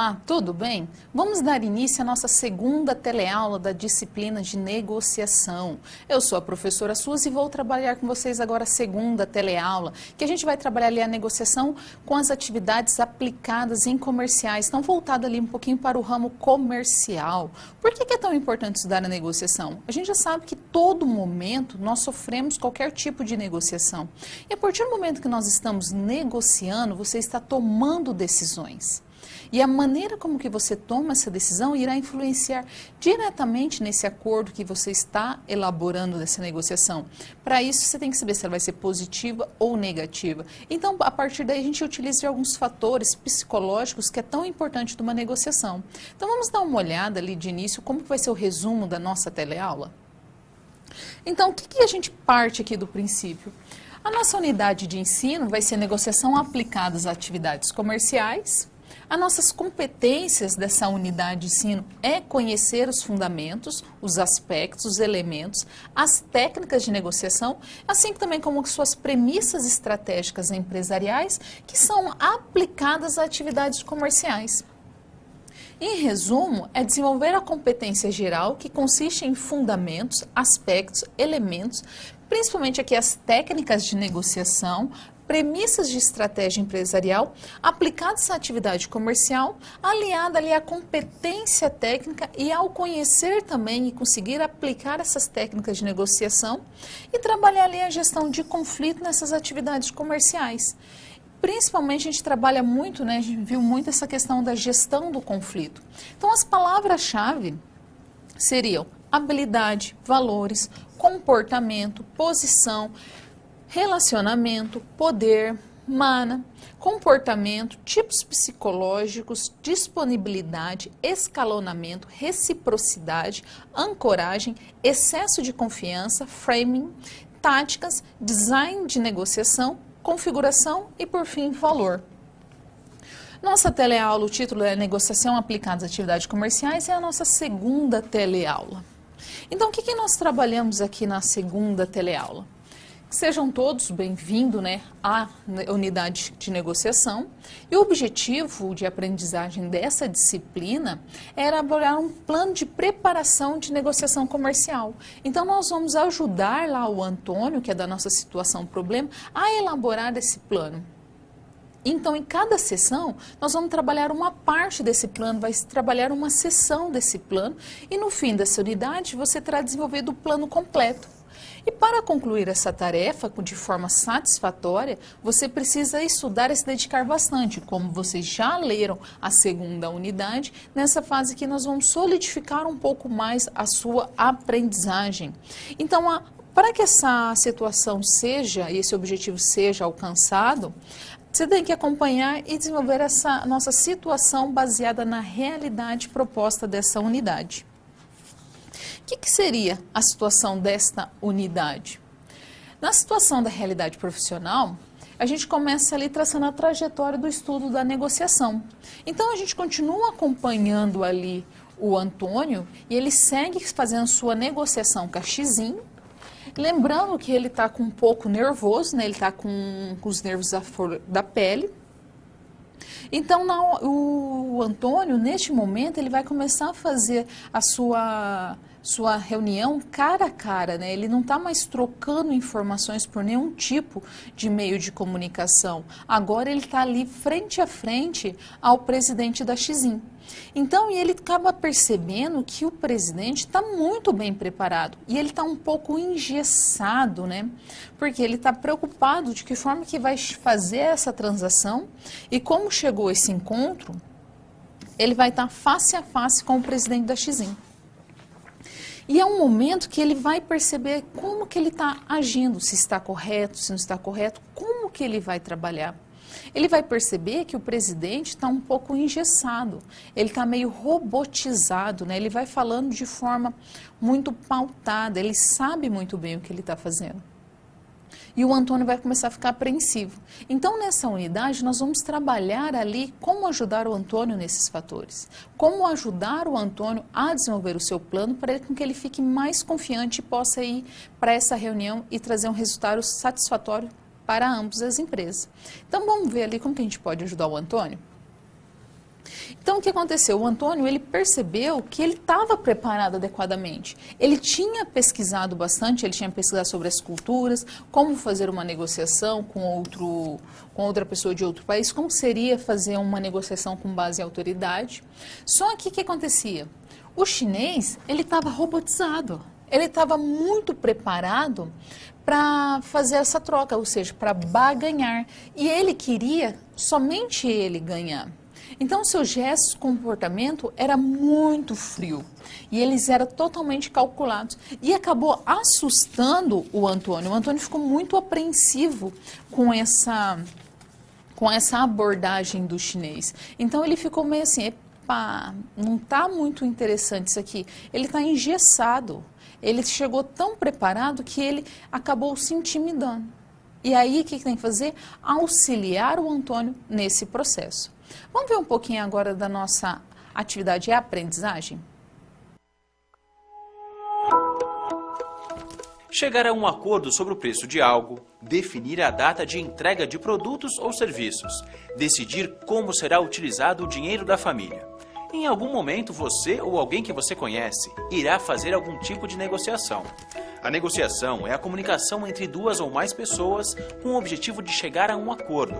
Olá, tudo bem? Vamos dar início à nossa segunda teleaula da disciplina de negociação. Eu sou a professora Suzy e vou trabalhar com vocês agora a segunda teleaula, que a gente vai trabalhar ali a negociação com as atividades aplicadas em comerciais, então voltado ali um pouquinho para o ramo comercial. Por que é tão importante estudar a negociação? A gente já sabe que todo momento nós sofremos qualquer tipo de negociação. E a partir do momento que nós estamos negociando, você está tomando decisões. E a maneira como que você toma essa decisão irá influenciar diretamente nesse acordo que você está elaborando dessa negociação. Para isso, você tem que saber se ela vai ser positiva ou negativa. Então, a partir daí, a gente utiliza alguns fatores psicológicos que é tão importante de uma negociação. Então, vamos dar uma olhada ali de início como que vai ser o resumo da nossa teleaula? Então, o que a gente parte aqui do princípio? A nossa unidade de ensino vai ser negociação aplicada às atividades comerciais. As nossas competências dessa unidade de ensino é conhecer os fundamentos, os aspectos, os elementos, as técnicas de negociação, assim também como suas premissas estratégicas empresariais que são aplicadas a atividades comerciais. Em resumo, é desenvolver a competência geral que consiste em fundamentos, aspectos, elementos, principalmente aqui as técnicas de negociação, premissas de estratégia empresarial aplicadas à atividade comercial, aliada ali à competência técnica e ao conhecer também e conseguir aplicar essas técnicas de negociação e trabalhar ali a gestão de conflito nessas atividades comerciais. Principalmente a gente trabalha muito, né, a gente viu muito essa questão da gestão do conflito. Então as palavras-chave seriam habilidade, valores, comportamento, posição, relacionamento, poder, mana, comportamento, tipos psicológicos, disponibilidade, escalonamento, reciprocidade, ancoragem, excesso de confiança, framing, táticas, design de negociação, configuração e, por fim, valor. Nossa teleaula, o título é Negociação aplicada às atividades comerciais, é a nossa segunda teleaula. Então, o que nós trabalhamos aqui na segunda teleaula? Sejam todos bem-vindos, né, à unidade de negociação. E o objetivo de aprendizagem dessa disciplina era elaborar um plano de preparação de negociação comercial. Então, nós vamos ajudar lá o Antônio, que é da nossa situação problema, a elaborar esse plano. Então, em cada sessão, nós vamos trabalhar uma parte desse plano, vai trabalhar uma seção desse plano, e no fim dessa unidade, você terá desenvolvido o plano completo. E para concluir essa tarefa de forma satisfatória, você precisa estudar e se dedicar bastante. Como vocês já leram a segunda unidade, nessa fase aqui nós vamos solidificar um pouco mais a sua aprendizagem. Então, para que essa situação seja, e esse objetivo seja alcançado, você tem que acompanhar e desenvolver essa nossa situação baseada na realidade proposta dessa unidade. O que seria a situação desta unidade? Na situação da realidade profissional, a gente começa ali traçando a trajetória do estudo da negociação. Então, a gente continua acompanhando ali o Antônio e ele segue fazendo sua negociação com a Xinho. Lembrando que ele está um pouco nervoso, né? Ele está com os nervos à flor da pele. Então, o Antônio, neste momento, ele vai começar a fazer a sua reunião cara a cara, né? Ele não está mais trocando informações por nenhum tipo de meio de comunicação. Agora ele está ali frente a frente ao presidente da Xinho. Então, ele acaba percebendo que o presidente está muito bem preparado e ele está um pouco engessado, né? Porque ele está preocupado de que forma que vai fazer essa transação e como chegou esse encontro, ele vai estar face a face com o presidente da Xinho. E é um momento que ele vai perceber como que ele está agindo, se está correto, se não está correto, como que ele vai trabalhar. Ele vai perceber que o presidente está um pouco engessado, ele está meio robotizado, né? Ele vai falando de forma muito pautada, ele sabe muito bem o que ele está fazendo. E o Antônio vai começar a ficar apreensivo. Então, nessa unidade, nós vamos trabalhar ali como ajudar o Antônio nesses fatores. Como ajudar o Antônio a desenvolver o seu plano para que ele fique mais confiante e possa ir para essa reunião e trazer um resultado satisfatório para ambas as empresas. Então, vamos ver ali como que a gente pode ajudar o Antônio? Então, o que aconteceu? O Antônio, ele percebeu que ele estava preparado adequadamente. Ele tinha pesquisado bastante, ele tinha pesquisado sobre as culturas, como fazer uma negociação com outra pessoa de outro país, como seria fazer uma negociação com base em autoridade. Só que o que acontecia? O chinês, ele estava robotizado. Ele estava muito preparado para fazer essa troca, ou seja, para barganhar. E ele queria somente ele ganhar. Então, seu gesto, comportamento era muito frio e eles eram totalmente calculados e acabou assustando o Antônio. O Antônio ficou muito apreensivo com essa abordagem do chinês. Então, ele ficou meio assim, epa, não está muito interessante isso aqui. Ele está engessado. Ele chegou tão preparado que ele acabou se intimidando. E aí, o que tem que fazer? Auxiliar o Antônio nesse processo. Vamos ver um pouquinho agora da nossa atividade e aprendizagem? Chegar a um acordo sobre o preço de algo, definir a data de entrega de produtos ou serviços, decidir como será utilizado o dinheiro da família. Em algum momento, você ou alguém que você conhece irá fazer algum tipo de negociação. A negociação é a comunicação entre duas ou mais pessoas com o objetivo de chegar a um acordo.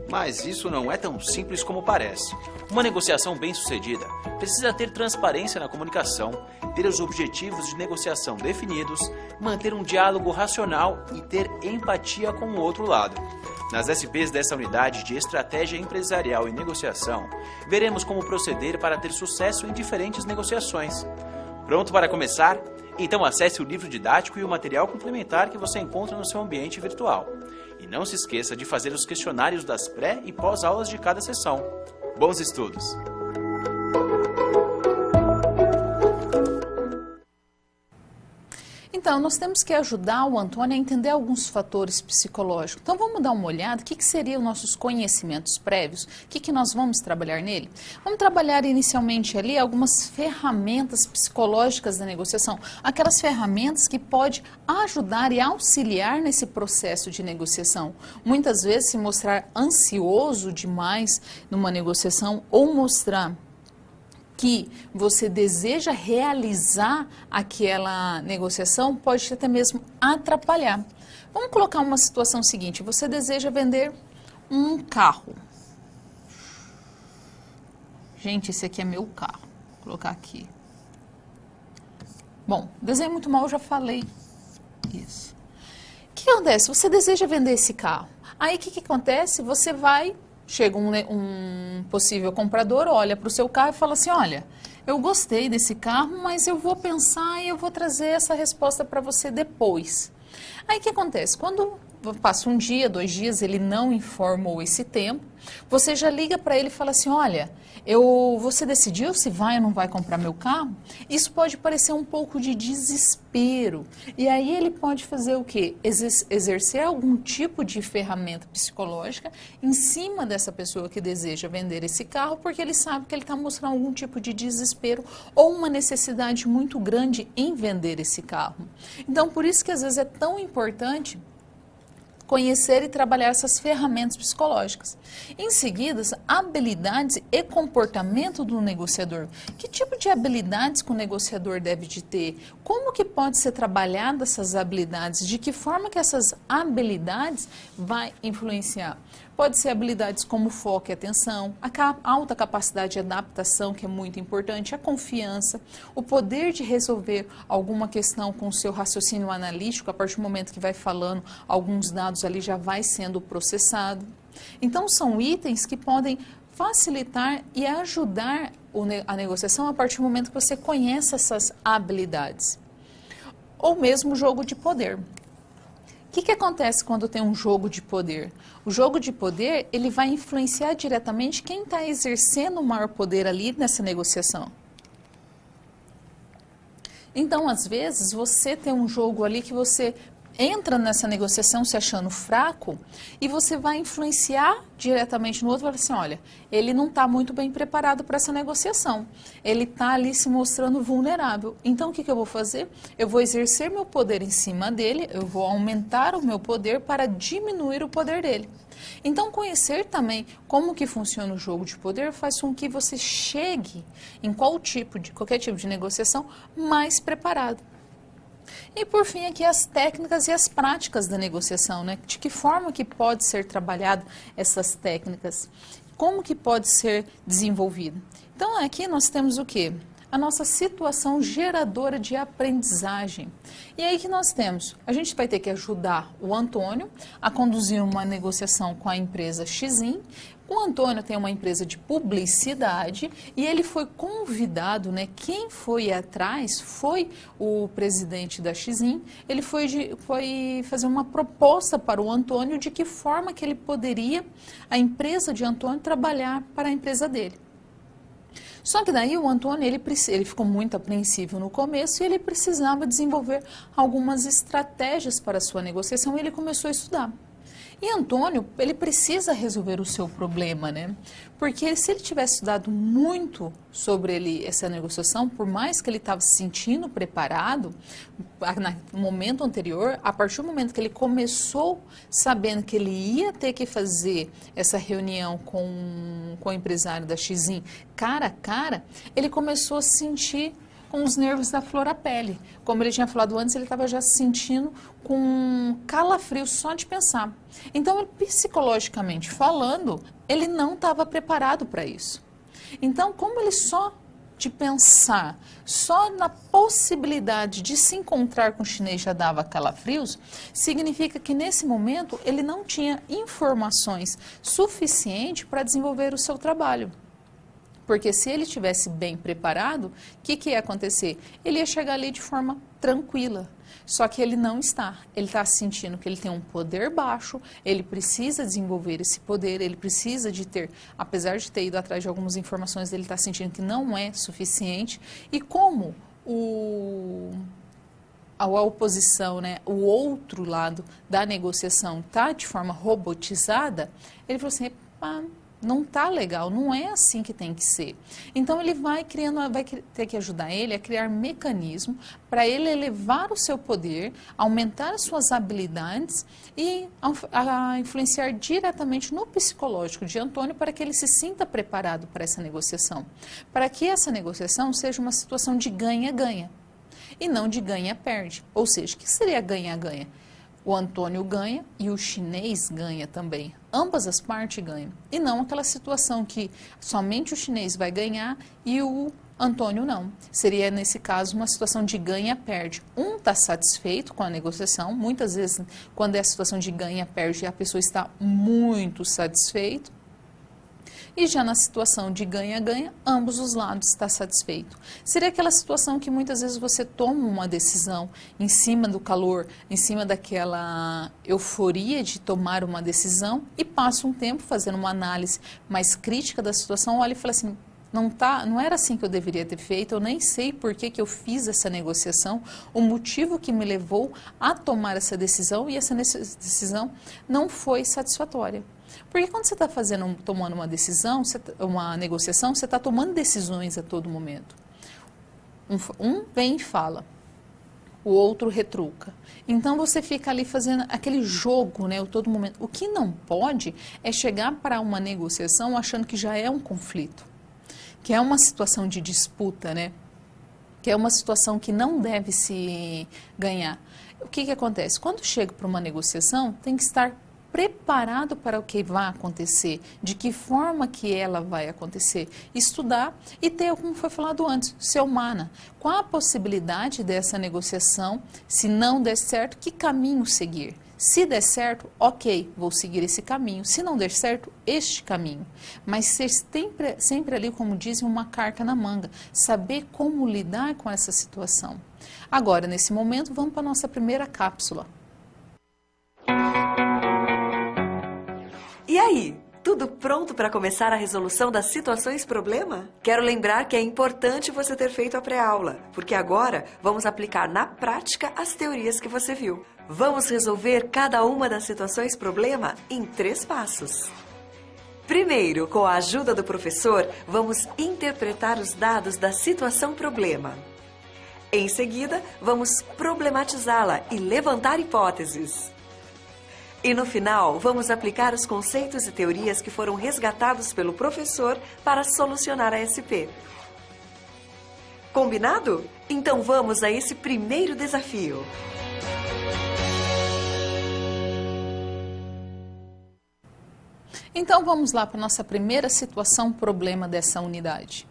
Mas isso não é tão simples como parece. Uma negociação bem-sucedida precisa ter transparência na comunicação, ter os objetivos de negociação definidos, manter um diálogo racional e ter empatia com o outro lado. Nas SPs dessa unidade de Estratégia Empresarial e Negociação, veremos como proceder para ter sucesso em diferentes negociações. Pronto para começar? Então acesse o livro didático e o material complementar que você encontra no seu ambiente virtual. E não se esqueça de fazer os questionários das pré- e pós-aulas de cada sessão. Bons estudos! Então, nós temos que ajudar o Antônio a entender alguns fatores psicológicos. Então, vamos dar uma olhada, o que seriam nossos conhecimentos prévios, o que nós vamos trabalhar nele? Vamos trabalhar inicialmente ali algumas ferramentas psicológicas da negociação, aquelas ferramentas que podem ajudar e auxiliar nesse processo de negociação. Muitas vezes, se mostrar ansioso demais numa negociação ou mostrar que você deseja realizar aquela negociação pode até mesmo atrapalhar. Vamos colocar uma situação seguinte, você deseja vender um carro. Gente, esse aqui é meu carro. Vou colocar aqui. Bom, desenho muito mal, eu já falei isso. O que acontece? Você deseja vender esse carro. Aí o que acontece? Você vai... Chega um possível comprador, olha para o seu carro e fala assim, olha, eu gostei desse carro, mas eu vou pensar e eu vou trazer essa resposta para você depois. Aí o que acontece? Quando passa um dia, 2 dias, ele não informou esse tempo, você já liga para ele e fala assim, olha, você decidiu se vai ou não vai comprar meu carro? Isso pode parecer um pouco de desespero. E aí ele pode fazer o quê? Exercer algum tipo de ferramenta psicológica em cima dessa pessoa que deseja vender esse carro, porque ele sabe que ele está mostrando algum tipo de desespero ou uma necessidade muito grande em vender esse carro. Então, por isso que às vezes é tão importante conhecer e trabalhar essas ferramentas psicológicas. Em seguida, habilidades e comportamento do negociador. Que tipo de habilidades que o negociador deve de ter? Como que pode ser trabalhada essas habilidades? De que forma que essas habilidades vai influenciar? Pode ser habilidades como foco e atenção, a alta capacidade de adaptação, que é muito importante, a confiança, o poder de resolver alguma questão com o seu raciocínio analítico, a partir do momento que vai falando, alguns dados ali já vai sendo processado. Então, são itens que podem facilitar e ajudar a negociação a partir do momento que você conhece essas habilidades. Ou mesmo jogo de poder. O que acontece quando tem um jogo de poder? O jogo de poder, ele vai influenciar diretamente quem está exercendo o maior poder ali nessa negociação. Então, às vezes, você tem um jogo ali que você entra nessa negociação se achando fraco e você vai influenciar diretamente no outro, vai falar assim, olha, ele não está muito bem preparado para essa negociação, ele está ali se mostrando vulnerável, então o que eu vou fazer? Eu vou exercer meu poder em cima dele, eu vou aumentar o meu poder para diminuir o poder dele. Então, conhecer também como que funciona o jogo de poder faz com que você chegue em qualquer tipo de negociação mais preparado. E por fim aqui as técnicas e as práticas da negociação, né? De que forma que pode ser trabalhado essas técnicas? Como que pode ser desenvolvido? Então aqui nós temos o quê? A nossa situação geradora de aprendizagem. E aí que nós temos? A gente vai ter que ajudar o Antônio a conduzir uma negociação com a empresa Xim. O Antônio tem uma empresa de publicidade e ele foi convidado, né? Quem foi atrás foi o presidente da Xim. Ele foi fazer uma proposta para o Antônio de que forma que ele poderia, a empresa de Antônio, trabalhar para a empresa dele. Só que daí o Antônio, ele ficou muito apreensivo no começo e ele precisava desenvolver algumas estratégias para a sua negociação e ele começou a estudar. E Antônio, ele precisa resolver o seu problema, né? Porque se ele tivesse estudado muito sobre essa negociação, por mais que ele estava se sentindo preparado, no momento anterior, a partir do momento que ele começou sabendo que ele ia ter que fazer essa reunião com o empresário da Xim cara a cara, ele começou a se sentir com os nervos da flor à pele. Como ele tinha falado antes, ele estava já se sentindo com calafrio só de pensar. Então, psicologicamente falando, ele não estava preparado para isso. Então, como ele só de pensar, só na possibilidade de se encontrar com o chinês já dava calafrios, significa que nesse momento ele não tinha informações suficientes para desenvolver o seu trabalho. Porque se ele estivesse bem preparado, o que ia acontecer? Ele ia chegar ali de forma tranquila. Só que ele não está. Ele está sentindo que ele tem um poder baixo, ele precisa desenvolver esse poder, ele precisa de ter, apesar de ter ido atrás de algumas informações, ele está sentindo que não é suficiente. E como a oposição, né, o outro lado da negociação está de forma robotizada, ele falou assim, não tá legal, não é assim que tem que ser. Então ele vai ter que ajudar ele a criar mecanismo para ele elevar o seu poder, aumentar as suas habilidades e a influenciar diretamente no psicológico de Antônio para que ele se sinta preparado para essa negociação. Para que essa negociação seja uma situação de ganha-ganha e não de ganha-perde. Ou seja, o que seria ganha-ganha? O Antônio ganha e o chinês ganha também. Ambas as partes ganham. E não aquela situação que somente o chinês vai ganhar e o Antônio não. Seria, nesse caso, uma situação de ganha-perde. Um está satisfeito com a negociação. Muitas vezes, quando é a situação de ganha-perde, a pessoa está muito satisfeita. E já na situação de ganha-ganha, ambos os lados estão satisfeitos. Seria aquela situação que muitas vezes você toma uma decisão em cima do calor, em cima daquela euforia de tomar uma decisão e passa um tempo fazendo uma análise mais crítica da situação, olha e fala assim, não era assim que eu deveria ter feito, eu nem sei por que eu fiz essa negociação, o motivo que me levou a tomar essa decisão e essa decisão não foi satisfatória. Porque quando você está tomando uma decisão, uma negociação, você está tomando decisões a todo momento. Um vem e fala, o outro retruca. Então você fica ali fazendo aquele jogo, né, a todo momento. O que não pode é chegar para uma negociação achando que já é um conflito, que é uma situação de disputa, né? Que é uma situação que não deve se ganhar. O que acontece? Quando chega para uma negociação, tem que estar preparado para o que vai acontecer, de que forma que ela vai acontecer, estudar e ter, como foi falado antes, ser humana. Qual a possibilidade dessa negociação? Se não der certo, que caminho seguir? Se der certo, ok, vou seguir esse caminho. Se não der certo, este caminho. Mas ser sempre ali, como dizem, uma carta na manga. Saber como lidar com essa situação. Agora, nesse momento, vamos para a nossa primeira cápsula. E aí, tudo pronto para começar a resolução das situações problema? Quero lembrar que é importante você ter feito a pré-aula, porque agora vamos aplicar na prática as teorias que você viu. Vamos resolver cada uma das situações problema em 3 passos. Primeiro, com a ajuda do professor, vamos interpretar os dados da situação problema. Em seguida, vamos problematizá-la e levantar hipóteses. E no final, vamos aplicar os conceitos e teorias que foram resgatados pelo professor para solucionar a SP. Combinado? Então vamos a esse primeiro desafio. Então vamos lá para a nossa primeira situação problema dessa unidade.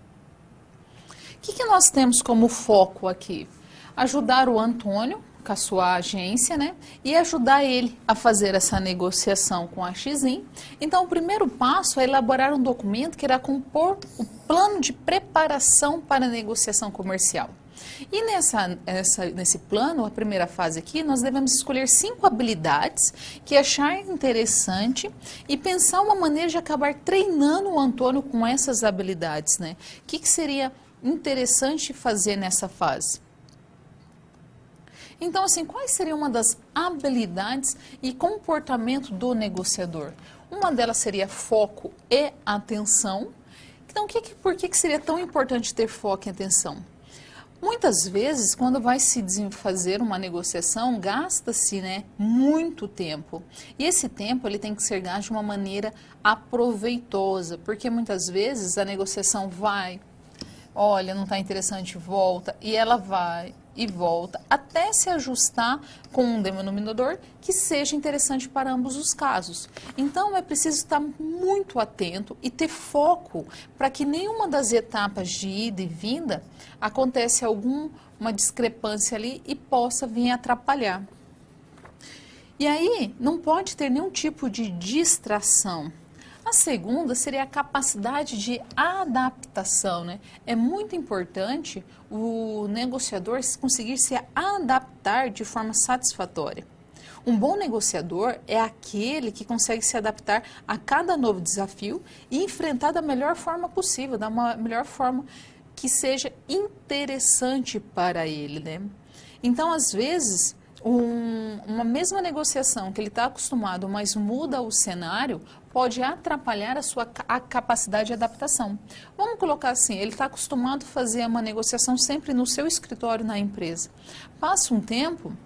O que nós temos como foco aqui? Ajudar o Antônio com a sua agência, né? E ajudar ele a fazer essa negociação com a Xin. Então, o primeiro passo é elaborar um documento que irá compor o plano de preparação para a negociação comercial. E nesse plano, a primeira fase aqui, nós devemos escolher 5 habilidades que achar interessante e pensar uma maneira de acabar treinando o Antônio com essas habilidades, né? O que seria interessante fazer nessa fase? Então, assim, quais seriam uma das habilidades e comportamento do negociador? Uma delas seria foco e atenção. Então, por que seria tão importante ter foco e atenção? Muitas vezes, quando vai se fazer uma negociação, gasta-se, né, muito tempo. E esse tempo ele tem que ser gasto de uma maneira aproveitosa, porque muitas vezes a negociação vai, olha, não está interessante, volta, e ela vai e volta, até se ajustar com um denominador que seja interessante para ambos os casos. Então, é preciso estar muito atento e ter foco para que nenhuma das etapas de ida e vinda acontece uma discrepância ali e possa vir atrapalhar. E aí, não pode ter nenhum tipo de distração. A segunda seria a capacidade de adaptação, né? É muito importante o negociador conseguir se adaptar de forma satisfatória. Um bom negociador é aquele que consegue se adaptar a cada novo desafio e enfrentar da melhor forma possível, da melhor forma que seja interessante para ele, né? Então, às vezes, uma mesma negociação que ele está acostumado, mas muda o cenário, pode atrapalhar a capacidade de adaptação. Vamos colocar assim, ele está acostumado a fazer uma negociação sempre no seu escritório na empresa. Passa um tempo,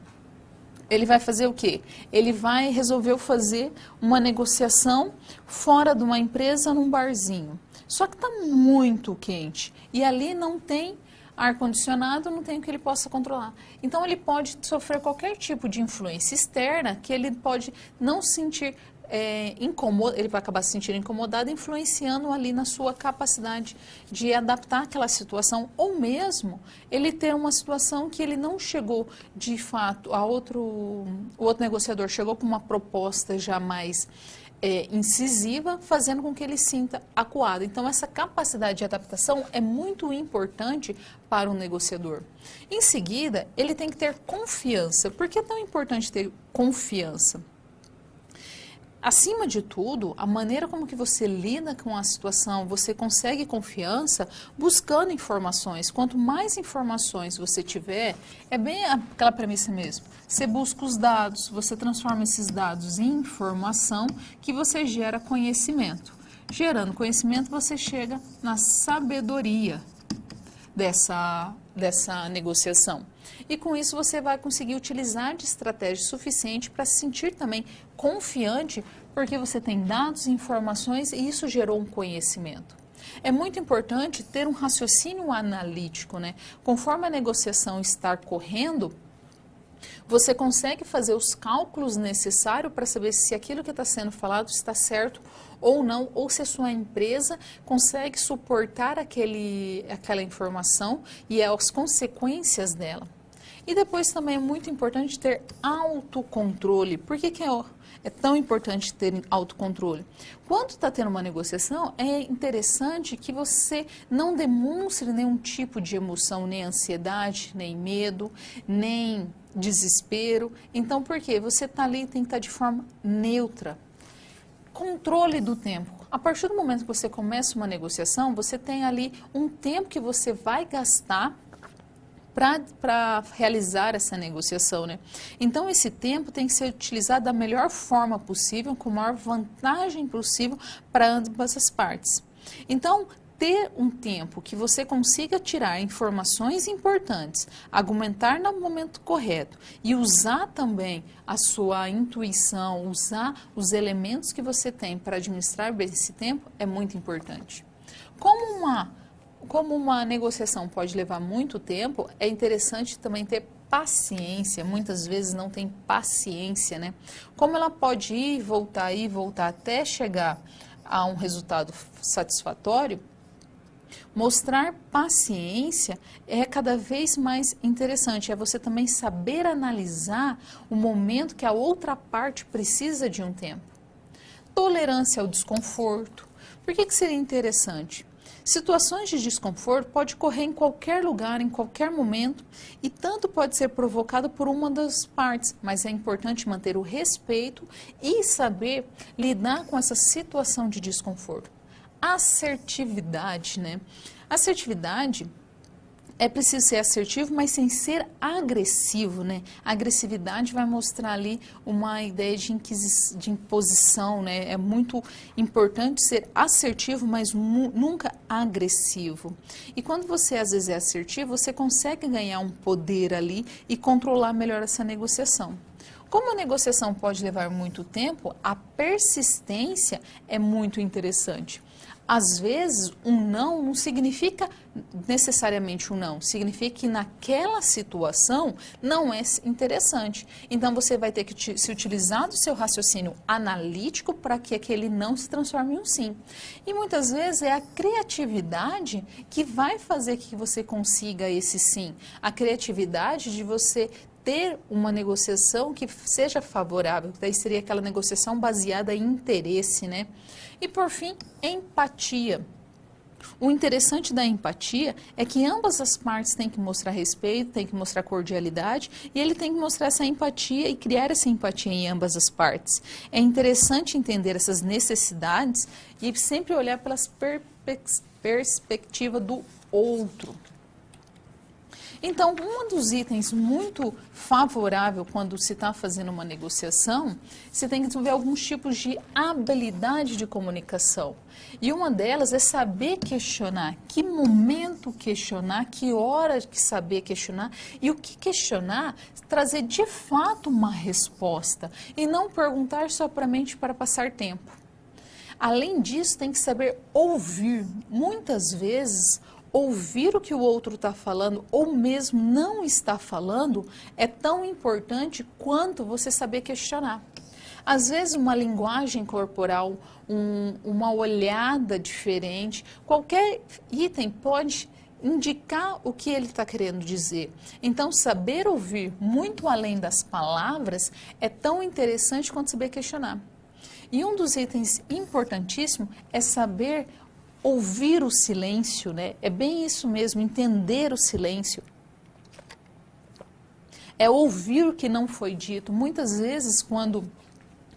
ele vai fazer o quê? Ele resolveu fazer uma negociação fora de uma empresa num barzinho. Só que está muito quente e ali não tem ar-condicionado, não tem o que ele possa controlar. Então, ele pode sofrer qualquer tipo de influência externa que ele pode não sentir ele vai acabar se sentindo incomodado, influenciando ali na sua capacidade de adaptar aquela situação, ou mesmo ele ter uma situação que ele não chegou de fato, o outro negociador chegou com uma proposta já mais incisiva, fazendo com que ele sinta acuado. Então, essa capacidade de adaptação é muito importante para o negociador. Em seguida, ele tem que ter confiança. Por que é tão importante ter confiança? Acima de tudo, a maneira como que você lida com a situação, você consegue confiança buscando informações. Quanto mais informações você tiver, é bem aquela premissa mesmo. Você busca os dados, você transforma esses dados em informação que você gera conhecimento. Gerando conhecimento, você chega na sabedoria dessa negociação. E com isso você vai conseguir utilizar de estratégia suficiente para se sentir também confiante, porque você tem dados e informações e isso gerou um conhecimento. É muito importante ter um raciocínio analítico, né? Conforme a negociação está correndo, você consegue fazer os cálculos necessários para saber se aquilo que está sendo falado está certo ou não, ou se a sua empresa consegue suportar aquela informação e as consequências dela. E depois também é muito importante ter autocontrole. Por que é tão importante ter autocontrole? Quando está tendo uma negociação, é interessante que você não demonstre nenhum tipo de emoção, nem ansiedade, nem medo, nem desespero. Então, por quê? Você está ali e tem que estar de forma neutra. Controle do tempo. A partir do momento que você começa uma negociação, você tem ali um tempo que você vai gastar para realizar essa negociação, né? Então, esse tempo tem que ser utilizado da melhor forma possível, com a maior vantagem possível para ambas as partes. Então, ter um tempo que você consiga tirar informações importantes, argumentar no momento correto e usar também a sua intuição, usar os elementos que você tem para administrar bem esse tempo é muito importante. Como uma negociação pode levar muito tempo, é interessante também ter paciência. Muitas vezes não tem paciência, né? Como ela pode ir e voltar até chegar a um resultado satisfatório, mostrar paciência é cada vez mais interessante. É você também saber analisar o momento que a outra parte precisa de um tempo. Tolerância ao desconforto. Por que seria interessante? Situações de desconforto pode ocorrer em qualquer lugar, em qualquer momento, e tanto pode ser provocado por uma das partes, mas é importante manter o respeito e saber lidar com essa situação de desconforto. Assertividade, né? Assertividade é preciso ser assertivo, mas sem ser agressivo, né? A agressividade vai mostrar ali uma ideia de imposição, né? É muito importante ser assertivo, mas nunca agressivo. E quando você às vezes é assertivo, você consegue ganhar um poder ali e controlar melhor essa negociação. Como a negociação pode levar muito tempo, a persistência é muito interessante. Às vezes, um não significa necessariamente um não, significa que naquela situação não é interessante. Então, você vai ter que se utilizar do seu raciocínio analítico para que aquele não se transforme em um sim. E muitas vezes é a criatividade que vai fazer que você consiga esse sim. A criatividade de você ter uma negociação que seja favorável, daí seria aquela negociação baseada em interesse, né? E por fim, empatia. O interessante da empatia é que ambas as partes têm que mostrar respeito, têm que mostrar cordialidade e ele tem que mostrar essa empatia e criar essa empatia em ambas as partes. É interessante entender essas necessidades e sempre olhar pelas perspectivas do outro. Então, um dos itens muito favorável quando se está fazendo uma negociação, você tem que desenvolver alguns tipos de habilidade de comunicação. E uma delas é saber questionar, que momento questionar, que hora que saber questionar e o que questionar, trazer de fato uma resposta e não perguntar somente para passar tempo. Além disso, tem que saber ouvir. Muitas vezes, ouvir o que o outro está falando ou mesmo não está falando é tão importante quanto você saber questionar. Às vezes uma linguagem corporal, uma olhada diferente, qualquer item pode indicar o que ele está querendo dizer. Então saber ouvir muito além das palavras é tão interessante quanto saber questionar. E um dos itens importantíssimos é saber ouvir o silêncio, né? É bem isso mesmo, entender o silêncio. É ouvir o que não foi dito. Muitas vezes, quando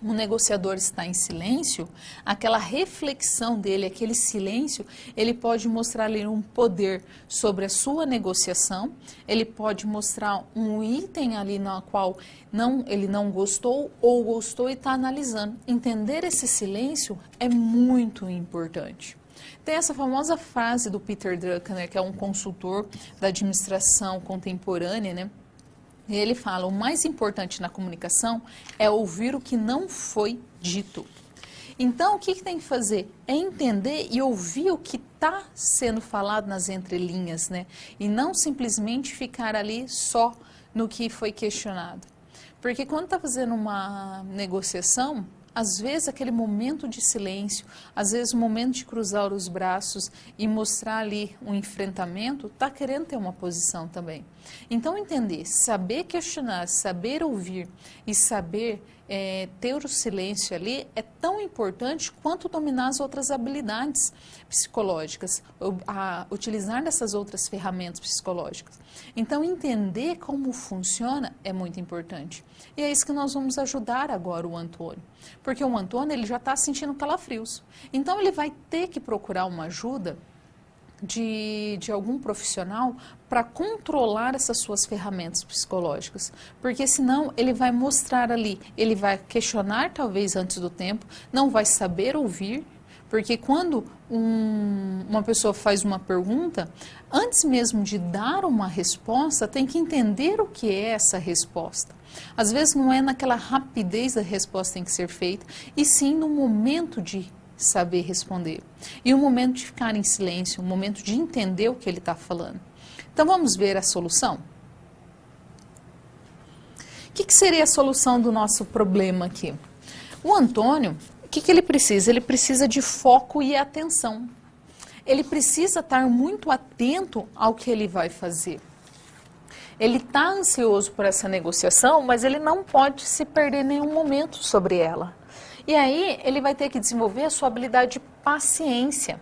um negociador está em silêncio, aquela reflexão dele, aquele silêncio, ele pode mostrar ali um poder sobre a sua negociação, ele pode mostrar um item ali na qual ele não gostou ou gostou e está analisando. Entender esse silêncio é muito importante. Tem essa famosa frase do Peter Drucker, que é um consultor da administração contemporânea, né? E ele fala, o mais importante na comunicação é ouvir o que não foi dito. Então, o que tem que fazer? É entender e ouvir o que está sendo falado nas entrelinhas, né? E não simplesmente ficar ali só no que foi questionado. Porque quando está fazendo uma negociação, às vezes aquele momento de silêncio, às vezes o momento de cruzar os braços e mostrar ali um enfrentamento, está querendo ter uma posição também. Então entender, saber questionar, saber ouvir e saber ter o silêncio ali é tão importante quanto dominar as outras habilidades psicológicas, utilizar dessas outras ferramentas psicológicas. Então, entender como funciona é muito importante. E é isso que nós vamos ajudar agora o Antônio. Porque o Antônio ele já está sentindo calafrios. Então, ele vai ter que procurar uma ajuda de algum profissional para controlar essas suas ferramentas psicológicas, porque senão ele vai mostrar ali, ele vai questionar talvez antes do tempo, não vai saber ouvir, porque quando uma pessoa faz uma pergunta, antes mesmo de dar uma resposta, tem que entender o que é essa resposta. Às vezes não é naquela rapidez da resposta que tem que ser feita, e sim no momento de saber responder. E o momento de ficar em silêncio, o momento de entender o que ele está falando. Então vamos ver a solução? O que seria a solução do nosso problema aqui? O Antônio, o que ele precisa? Ele precisa de foco e atenção. Ele precisa estar muito atento ao que ele vai fazer. Ele está ansioso por essa negociação, mas ele não pode se perder em nenhum momento sobre ela. E aí ele vai ter que desenvolver a sua habilidade de paciência.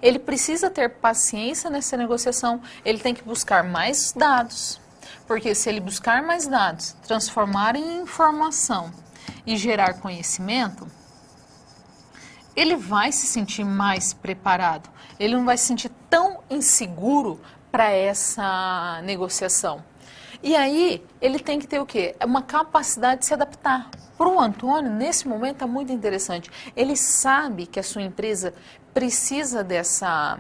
Ele precisa ter paciência nessa negociação, ele tem que buscar mais dados, porque se ele buscar mais dados, transformar em informação e gerar conhecimento, ele vai se sentir mais preparado, ele não vai se sentir tão inseguro para essa negociação. E aí, ele tem que ter o quê? Uma capacidade de se adaptar. Para o Antônio, nesse momento, é muito interessante. Ele sabe que a sua empresa precisa dessa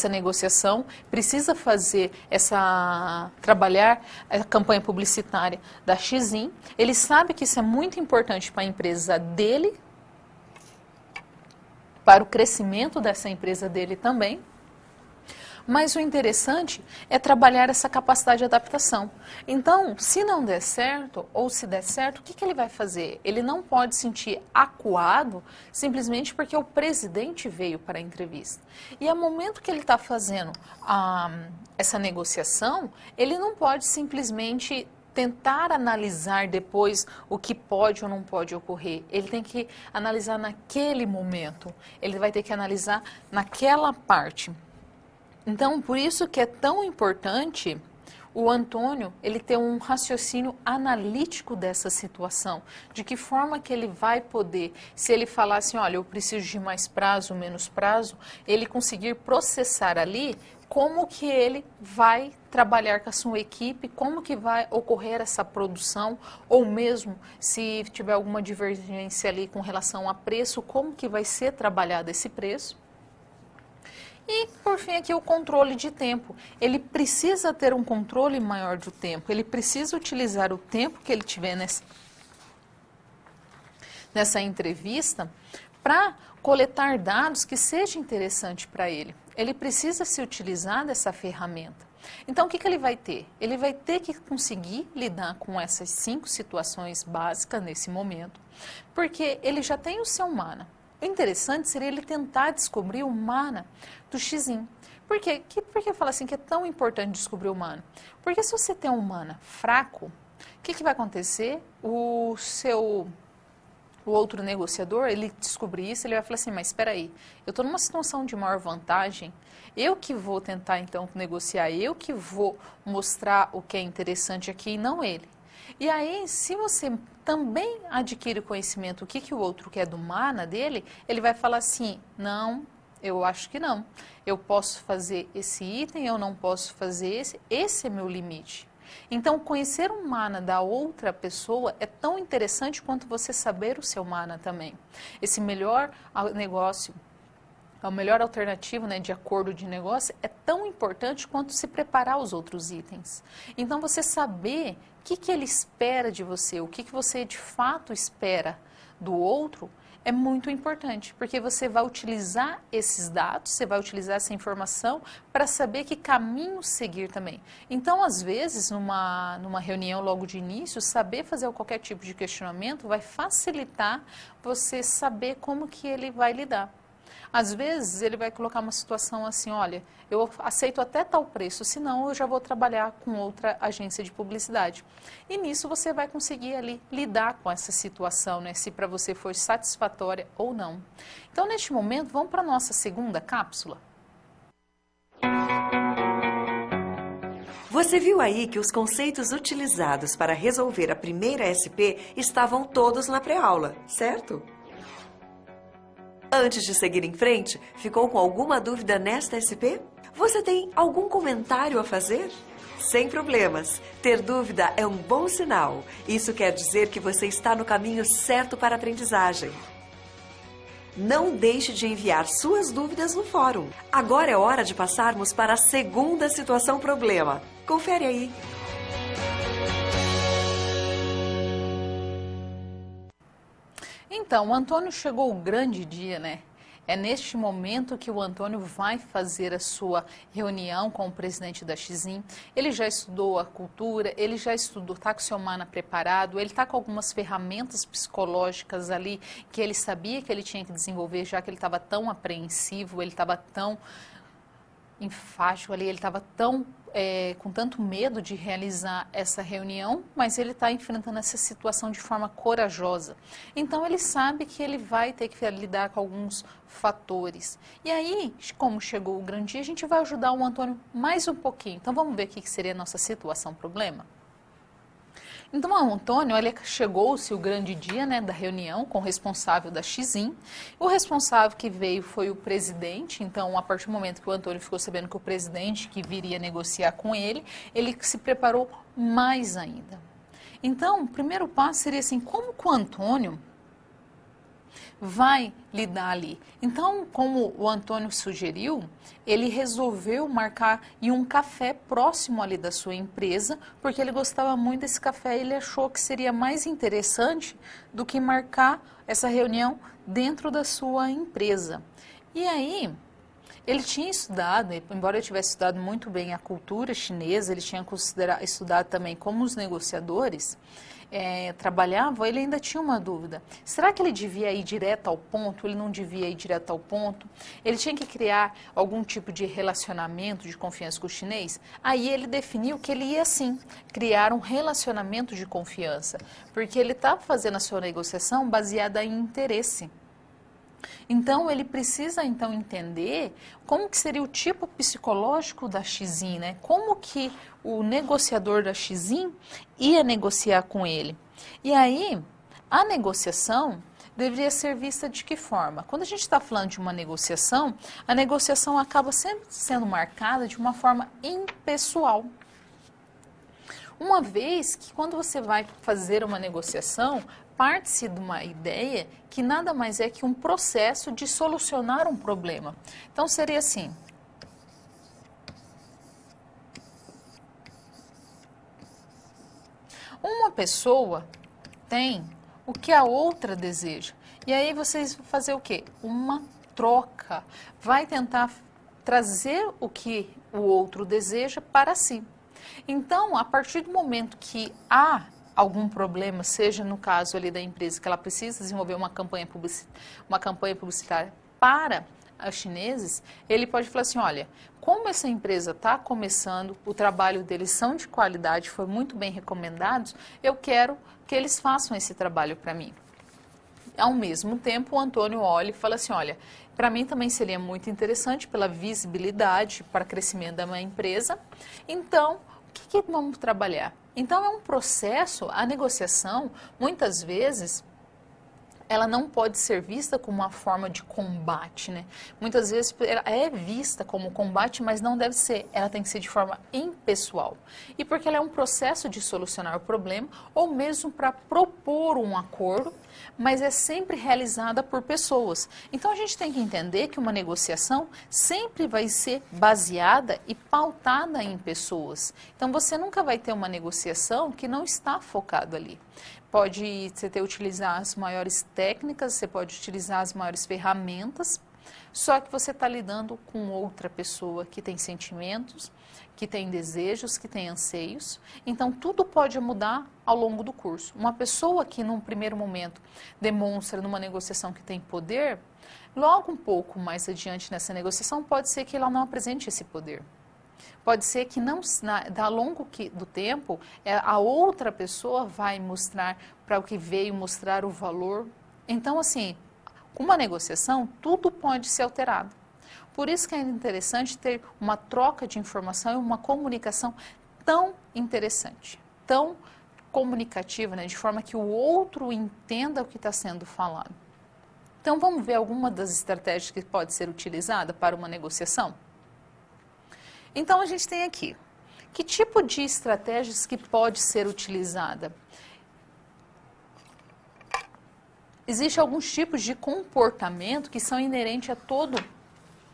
negociação, precisa fazer trabalhar a campanha publicitária da Xin. Ele sabe que isso é muito importante para a empresa dele, para o crescimento dessa empresa dele também. Mas o interessante é trabalhar essa capacidade de adaptação. Então, se não der certo, ou se der certo, o que ele vai fazer? Ele não pode se sentir acuado simplesmente porque o presidente veio para a entrevista. E ao momento que ele está fazendo essa negociação, ele não pode simplesmente tentar analisar depois o que pode ou não pode ocorrer. Ele tem que analisar naquele momento. Ele vai ter que analisar naquela parte. Então, por isso que é tão importante o Antônio, ele ter um raciocínio analítico dessa situação. De que forma que ele vai poder, se ele falar assim, olha, eu preciso de mais prazo, menos prazo, ele conseguir processar ali como que ele vai trabalhar com a sua equipe, como que vai ocorrer essa produção, ou mesmo se tiver alguma divergência ali com relação a preço, como que vai ser trabalhado esse preço. E, por fim, aqui o controle de tempo. Ele precisa ter um controle maior do tempo. Ele precisa utilizar o tempo que ele tiver nessa entrevista para coletar dados que sejam interessantes para ele. Ele precisa se utilizar dessa ferramenta. Então, o que ele vai ter? Ele vai ter que conseguir lidar com essas 5 situações básicas nesse momento, porque ele já tem o seu mana. O interessante seria ele tentar descobrir o mana do Xin. Por quê? Por que eu falo assim que é tão importante descobrir o mana? Porque se você tem um mana fraco, o que vai acontecer? O outro negociador, ele descobrir isso, ele vai falar assim, mas espera aí, eu estou numa situação de maior vantagem, eu que vou tentar então negociar, eu que vou mostrar o que é interessante aqui e não ele. E aí, se você também adquire conhecimento o que o outro quer do mana dele, ele vai falar assim, não, eu acho que não. Eu posso fazer esse item, eu não posso fazer esse é meu limite. Então, conhecer o mana da outra pessoa é tão interessante quanto você saber o seu mana também. Esse melhor negócio, a melhor alternativa, né, de acordo de negócio é tão importante quanto se preparar os outros itens. Então, você saber o que ele espera de você, o que você de fato espera do outro, é muito importante, porque você vai utilizar esses dados, você vai utilizar essa informação para saber que caminho seguir também. Então, às vezes, numa reunião logo de início, saber fazer qualquer tipo de questionamento vai facilitar você saber como que ele vai lidar. Às vezes ele vai colocar uma situação assim, olha, eu aceito até tal preço, senão eu já vou trabalhar com outra agência de publicidade. E nisso você vai conseguir ali lidar com essa situação, né? Se para você for satisfatória ou não. Então, neste momento, vamos para a nossa segunda cápsula. Você viu aí que os conceitos utilizados para resolver a primeira SP estavam todos na pré-aula, certo? Antes de seguir em frente, ficou com alguma dúvida nesta SP? Você tem algum comentário a fazer? Sem problemas. Ter dúvida é um bom sinal. Isso quer dizer que você está no caminho certo para a aprendizagem. Não deixe de enviar suas dúvidas no fórum. Agora é hora de passarmos para a segunda situação problema. Confere aí. Então, o Antônio chegou o grande dia, né? É neste momento que o Antônio vai fazer a sua reunião com o presidente da Xim. Ele já estudou a cultura, ele já estudou, está com o seu mana preparado, ele está com algumas ferramentas psicológicas ali que ele sabia que ele tinha que desenvolver, já que ele estava tão apreensivo, ele estava tão enfático ali, ele estava tão com tanto medo de realizar essa reunião, mas ele está enfrentando essa situação de forma corajosa. Então ele sabe que ele vai ter que lidar com alguns fatores. E aí, como chegou o grande dia, a gente vai ajudar o Antônio mais um pouquinho. Então vamos ver o que seria a nossa situação problema? Então, o Antônio, ele chegou-se o grande dia, né, da reunião com o responsável da Xim. O responsável que veio foi o presidente. Então, a partir do momento que o Antônio ficou sabendo que o presidente que viria negociar com ele se preparou mais ainda. Então, o primeiro passo seria assim, como que o Antônio vai lidar ali? Então, como o Antônio sugeriu, ele resolveu marcar em um café próximo ali da sua empresa, porque ele gostava muito desse café e ele achou que seria mais interessante do que marcar essa reunião dentro da sua empresa. E aí, ele tinha estudado, embora ele tivesse estudado muito bem a cultura chinesa, ele tinha estudado também como os negociadores trabalhavam, ele ainda tinha uma dúvida. Será que ele devia ir direto ao ponto? Ele não devia ir direto ao ponto? Ele tinha que criar algum tipo de relacionamento de confiança com o chinês? Aí ele definiu que ele ia sim criar um relacionamento de confiança, porque ele estava fazendo a sua negociação baseada em interesse. Então, ele precisa, então, entender como que seria o tipo psicológico da Xim, né? Como que o negociador da Xim ia negociar com ele. E aí, a negociação deveria ser vista de que forma? Quando a gente está falando de uma negociação, a negociação acaba sempre sendo marcada de uma forma impessoal. Uma vez que quando você vai fazer uma negociação, parte-se de uma ideia que nada mais é que um processo de solucionar um problema. Então, seria assim. Uma pessoa tem o que a outra deseja. E aí vocês vão fazer o quê? Uma troca. Vai tentar trazer o que o outro deseja para si. Então, a partir do momento que há algum problema, seja no caso ali da empresa que ela precisa desenvolver uma campanha publicitária para os chineses, ele pode falar assim, olha, como essa empresa está começando, o trabalho deles são de qualidade, foi muito bem recomendados, eu quero que eles façam esse trabalho para mim. Ao mesmo tempo, o Antônio olha e fala assim, olha, para mim também seria muito interessante pela visibilidade para o crescimento da minha empresa, então, o que vamos trabalhar? Então, é um processo, a negociação, muitas vezes, ela não pode ser vista como uma forma de combate, né? Muitas vezes ela é vista como combate, mas não deve ser, ela tem que ser de forma impessoal. E porque ela é um processo de solucionar o problema, ou mesmo para propor um acordo, mas é sempre realizada por pessoas. Então a gente tem que entender que uma negociação sempre vai ser baseada e pautada em pessoas. Então você nunca vai ter uma negociação que não está focado ali. Pode você utilizar as maiores técnicas, você pode utilizar as maiores ferramentas, só que você está lidando com outra pessoa que tem sentimentos, que tem desejos, que tem anseios. Então, tudo pode mudar ao longo do curso. Uma pessoa que, num primeiro momento, demonstra numa negociação que tem poder, logo um pouco mais adiante nessa negociação, pode ser que ela não apresente esse poder. Pode ser que não, ao longo do tempo, a outra pessoa vai mostrar para o que veio mostrar o valor. Então, assim, com uma negociação, tudo pode ser alterado. Por isso que é interessante ter uma troca de informação e uma comunicação tão interessante, tão comunicativa, né, de forma que o outro entenda o que está sendo falado. Então, vamos ver alguma das estratégias que pode ser utilizada para uma negociação? Então, a gente tem aqui, que tipo de estratégias que pode ser utilizada? Existem alguns tipos de comportamento que são inerentes a todo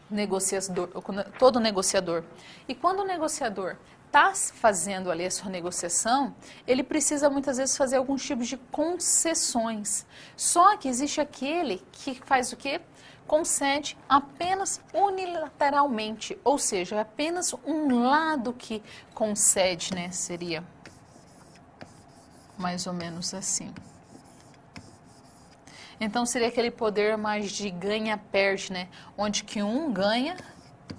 negociador. E quando o negociador está fazendo ali a sua negociação, ele precisa muitas vezes fazer alguns tipos de concessões. Só que existe aquele que faz o quê? Concede apenas unilateralmente, ou seja, é apenas um lado que concede, né? Seria mais ou menos assim. Então, seria aquele poder mais de ganha-perde, né? Onde que um ganha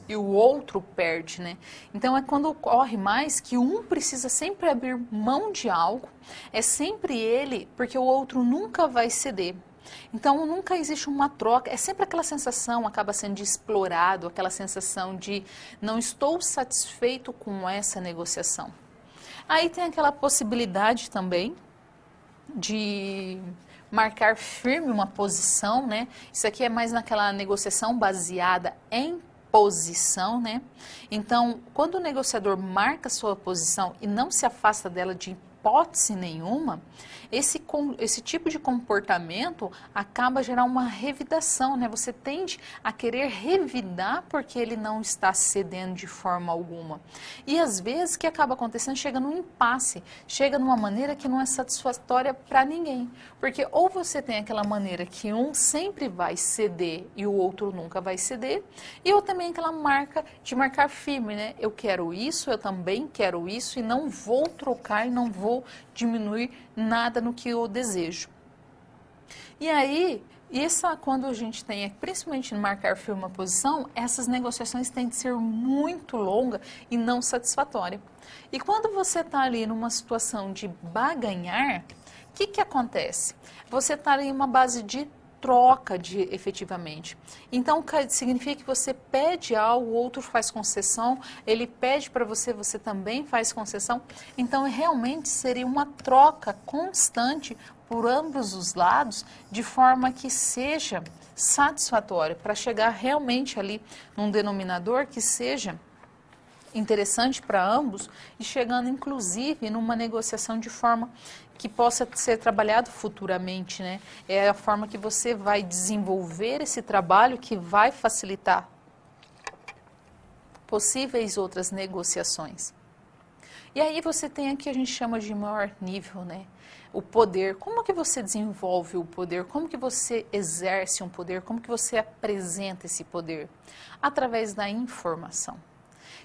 e o outro perde, né? Então, é quando ocorre mais que um precisa sempre abrir mão de algo, é sempre ele, porque o outro nunca vai ceder. Então, nunca existe uma troca, é sempre aquela sensação, acaba sendo de explorado, aquela sensação de não estou satisfeito com essa negociação. Aí tem aquela possibilidade também de marcar firme uma posição, né? Isso aqui é mais naquela negociação baseada em posição, né? Então, quando o negociador marca sua posição e não se afasta dela de hipótese nenhuma, esse tipo de comportamento acaba gerando uma revidação, né? Você tende a querer revidar porque ele não está cedendo de forma alguma. E às vezes o que acaba acontecendo chega num impasse, chega numa maneira que não é satisfatória para ninguém. Porque ou você tem aquela maneira que um sempre vai ceder e o outro nunca vai ceder, e ou também aquela marca de marcar firme, né? Eu quero isso, eu também quero isso e não vou trocar e não vou diminuir nada no que eu desejo. E aí, quando a gente tem, principalmente no marcar firme uma posição, essas negociações têm de ser muito longas e não satisfatórias. E quando você está ali numa situação de baganhar, o que acontece? Você está ali em uma base de troca efetivamente. Então, significa que você pede algo, o outro faz concessão, ele pede para você, você também faz concessão. Então, realmente seria uma troca constante por ambos os lados, de forma que seja satisfatória, para chegar realmente ali num denominador que seja interessante para ambos e chegando inclusive numa negociação de forma que possa ser trabalhado futuramente, né? É a forma que você vai desenvolver esse trabalho que vai facilitar possíveis outras negociações. E aí você tem aqui, a gente chama de maior nível, né? O poder. Como que você desenvolve o poder? Como que você exerce um poder? Como que você apresenta esse poder? Através da informação.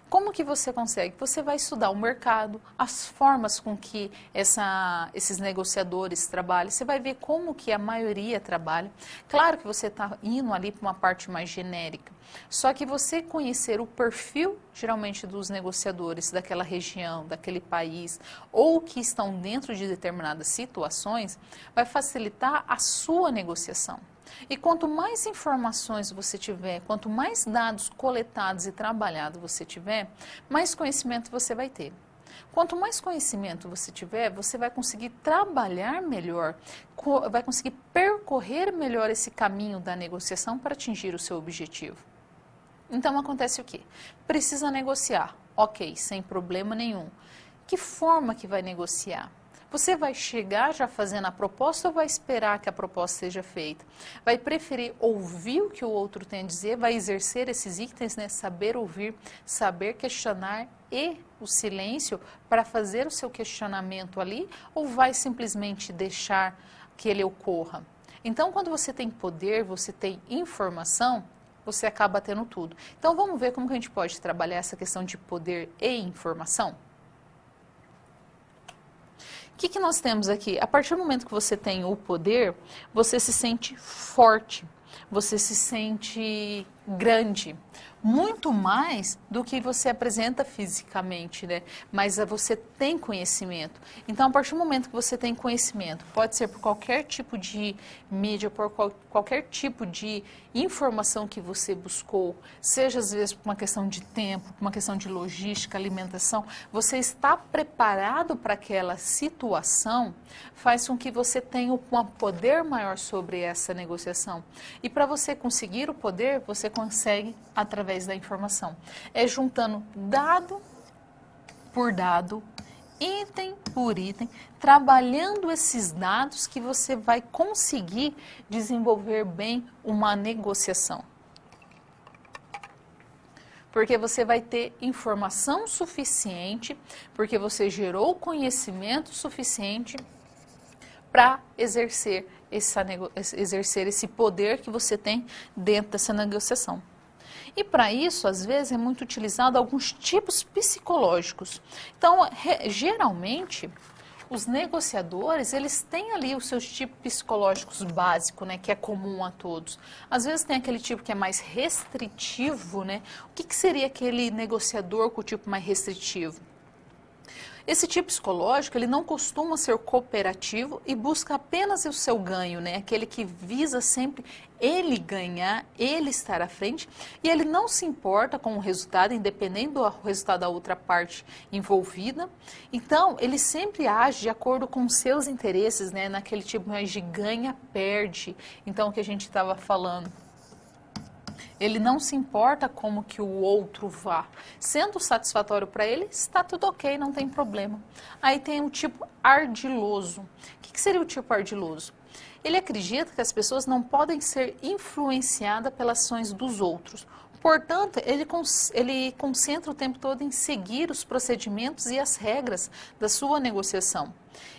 Como que você consegue? Você vai estudar o mercado, as formas com que esses negociadores trabalham, você vai ver como que a maioria trabalha. Claro que você está indo ali para uma parte mais genérica, só que você conhecer o perfil, geralmente, dos negociadores daquela região, daquele país, ou que estão dentro de determinadas situações, vai facilitar a sua negociação. E quanto mais informações você tiver, quanto mais dados coletados e trabalhados você tiver, mais conhecimento você vai ter. Quanto mais conhecimento você tiver, você vai conseguir trabalhar melhor, vai conseguir percorrer melhor esse caminho da negociação para atingir o seu objetivo. Então acontece o quê? Precisa negociar. Ok, sem problema nenhum. Que forma que vai negociar? Você vai chegar já fazendo a proposta ou vai esperar que a proposta seja feita? Vai preferir ouvir o que o outro tem a dizer, vai exercer esses itens, né? Saber ouvir, saber questionar e o silêncio para fazer o seu questionamento ali, ou vai simplesmente deixar que ele ocorra? Então, quando você tem poder, você tem informação, você acaba tendo tudo. Então vamos ver como que a gente pode trabalhar essa questão de poder e informação? O que nós temos aqui? A partir do momento que você tem o poder, você se sente forte, você se sente grande, muito mais do que você apresenta fisicamente, né? Mas você tem conhecimento. Então, a partir do momento que você tem conhecimento, pode ser por qualquer tipo de mídia, por qualquer tipo de informação que você buscou, seja às vezes por uma questão de tempo, por uma questão de logística, alimentação, você está preparado para aquela situação, faz com que você tenha um poder maior sobre essa negociação. E para você conseguir o poder, você consegue através da informação. É juntando dado por dado, item por item, trabalhando esses dados que você vai conseguir desenvolver bem uma negociação. Porque você vai ter informação suficiente, porque você gerou conhecimento suficiente para exercer esse poder que você tem dentro dessa negociação. E para isso, às vezes, é muito utilizado alguns tipos psicológicos. Então, geralmente, os negociadores, eles têm ali os seus tipos psicológicos básicos, né, que é comum a todos. Às vezes tem aquele tipo que é mais restritivo, né? O que seria aquele negociador com o tipo mais restritivo? Esse tipo psicológico, ele não costuma ser cooperativo e busca apenas o seu ganho, né? Aquele que visa sempre ele ganhar, ele estar à frente, e ele não se importa com o resultado, independente do resultado da outra parte envolvida. Então, ele sempre age de acordo com os seus interesses, né? Naquele tipo mais de ganha-perde. Então, o que a gente estava falando. Ele não se importa como que o outro vá. Sendo satisfatório para ele, está tudo ok, não tem problema. Aí tem o tipo ardiloso. O que seria o tipo ardiloso? Ele acredita que as pessoas não podem ser influenciadas pelas ações dos outros. Portanto, ele concentra o tempo todo em seguir os procedimentos e as regras da sua negociação.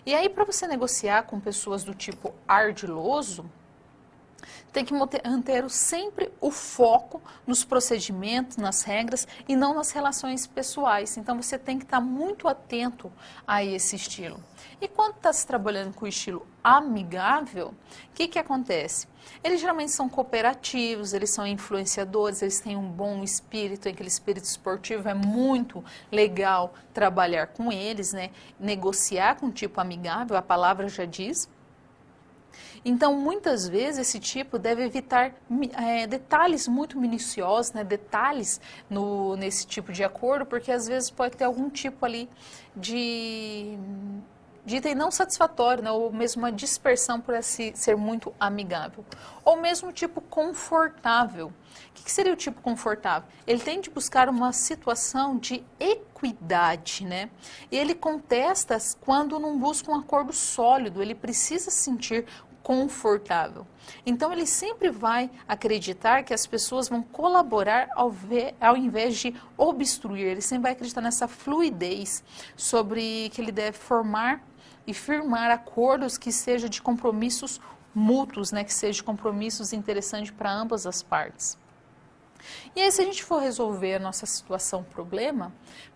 E aí, para você negociar com pessoas do tipo ardiloso, tem que manter sempre o foco nos procedimentos, nas regras e não nas relações pessoais. Então, você tem que estar muito atento a esse estilo. E quando está se trabalhando com o estilo amigável, o que acontece? Eles geralmente são cooperativos, eles são influenciadores, eles têm um bom espírito, aquele espírito esportivo, é muito legal trabalhar com eles, né? Negociar com o tipo amigável, a palavra já diz. Então, muitas vezes, esse tipo deve evitar detalhes muito minuciosos, né? Detalhes nesse tipo de acordo, porque às vezes pode ter algum tipo ali de item não satisfatório, né? Ou mesmo uma dispersão por ser muito amigável. Ou mesmo tipo confortável. O que seria o tipo confortável? Ele tem de buscar uma situação de equidade, né? E ele contesta quando não busca um acordo sólido, ele precisa se sentir confortável. Então, ele sempre vai acreditar que as pessoas vão colaborar ao invés de obstruir. Ele sempre vai acreditar nessa fluidez sobre que ele deve formar e firmar acordos que sejam de compromissos mútuos, né? Que sejam compromissos interessantes para ambas as partes. E aí, se a gente for resolver a nossa situação, problema,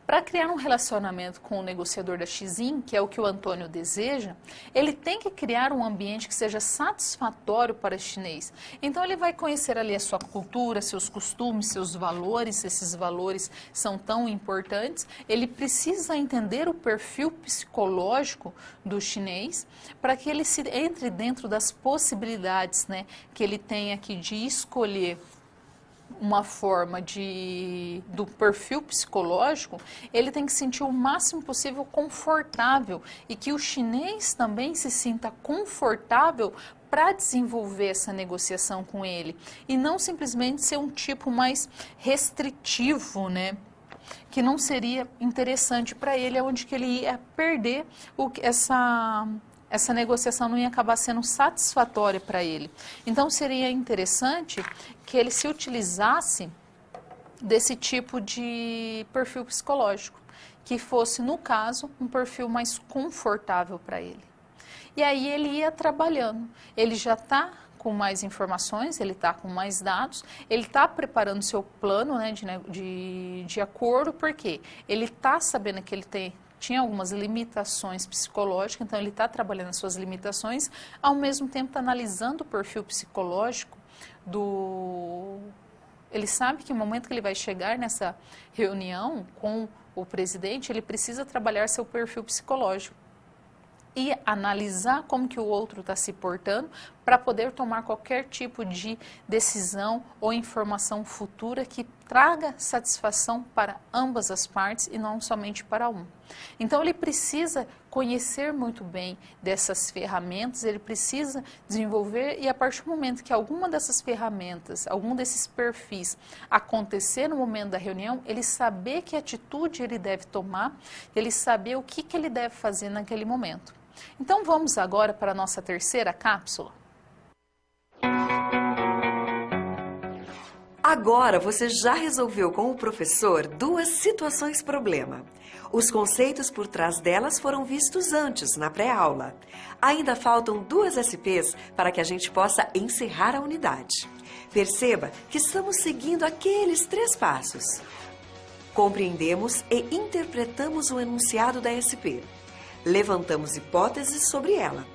para criar um relacionamento com o negociador da Xin, que é o que o Antônio deseja, ele tem que criar um ambiente que seja satisfatório para o chinês. Então, ele vai conhecer ali a sua cultura, seus costumes, seus valores, esses valores são tão importantes. Ele precisa entender o perfil psicológico do chinês para que ele entre dentro das possibilidades, né, que ele tem aqui de escolher uma forma do perfil psicológico. Ele tem que se sentir o máximo possível confortável e que o chinês também se sinta confortável para desenvolver essa negociação com ele e não simplesmente ser um tipo mais restritivo, né? Que não seria interessante para ele, onde que ele ia perder essa negociação, não ia acabar sendo satisfatória para ele. Então, seria interessante que ele se utilizasse desse tipo de perfil psicológico, que fosse, no caso, um perfil mais confortável para ele. E aí ele ia trabalhando. Ele já está com mais informações, ele está com mais dados, ele está preparando seu plano, né, de acordo, porque ele está sabendo que ele tinha algumas limitações psicológicas, então ele está trabalhando as suas limitações, ao mesmo tempo está analisando o perfil psicológico Ele sabe que no momento que ele vai chegar nessa reunião com o presidente, ele precisa trabalhar seu perfil psicológico e analisar como que o outro está se portando para poder tomar qualquer tipo de decisão ou informação futura que traga satisfação para ambas as partes e não somente para um. Então ele precisa conhecer muito bem dessas ferramentas, ele precisa desenvolver e a partir do momento que alguma dessas ferramentas, algum desses perfis acontecer no momento da reunião, ele saber que atitude ele deve tomar, ele saber o que ele deve fazer naquele momento. Então vamos agora para a nossa terceira cápsula. Agora você já resolveu com o professor 2 situações problema. Os conceitos por trás delas foram vistos antes, na pré-aula. Ainda faltam 2 SPs para que a gente possa encerrar a unidade. Perceba que estamos seguindo aqueles 3 passos. Compreendemos e interpretamos o enunciado da SP. Levantamos hipóteses sobre ela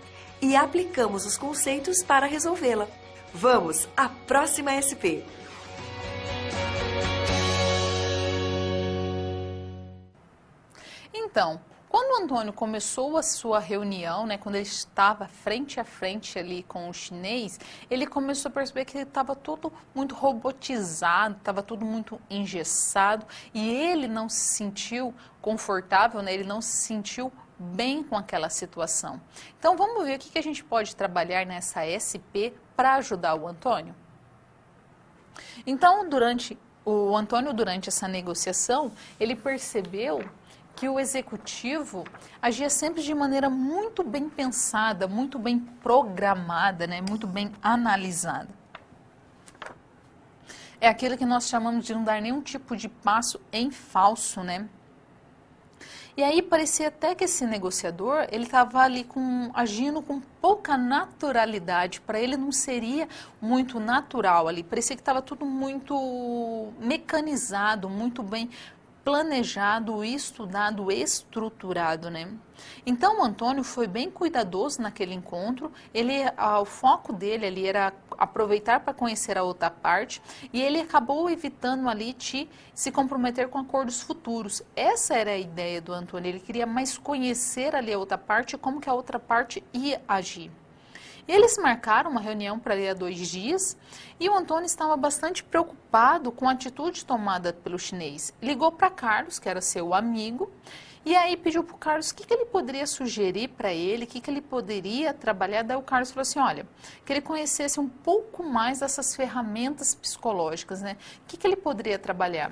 e aplicamos os conceitos para resolvê-la. Vamos à próxima SP. Então, quando o Antônio começou a sua reunião, né, quando ele estava frente a frente ali com o chinês, ele começou a perceber que estava tudo muito robotizado, estava tudo muito engessado e ele não se sentiu confortável, né, ele não se sentiu bem com aquela situação. Então vamos ver o que a gente pode trabalhar nessa SP para ajudar o Antônio. Então, o Antônio, durante essa negociação, ele percebeu que o executivo agia sempre de maneira muito bem pensada, muito bem programada, né? Muito bem analisada. É aquilo que nós chamamos de não dar nenhum tipo de passo em falso, né? E aí parecia até que esse negociador, ele estava ali agindo com pouca naturalidade, para ele não seria muito natural ali, parecia que estava tudo muito mecanizado, muito bem planejado, estudado, estruturado, né? Então o Antônio foi bem cuidadoso naquele encontro, o foco dele ali era aproveitar para conhecer a outra parte e ele acabou evitando ali de se comprometer com acordos futuros. Essa era a ideia do Antônio, ele queria mais conhecer ali a outra parte e como que a outra parte ia agir. Eles marcaram uma reunião para ir há 2 dias e o Antônio estava bastante preocupado com a atitude tomada pelo chinês. Ligou para Carlos, que era seu amigo, e aí pediu para o Carlos o que ele poderia sugerir para ele, o que ele poderia trabalhar. Daí o Carlos falou assim, olha, que ele conhecesse um pouco mais dessas ferramentas psicológicas, né? O que ele poderia trabalhar?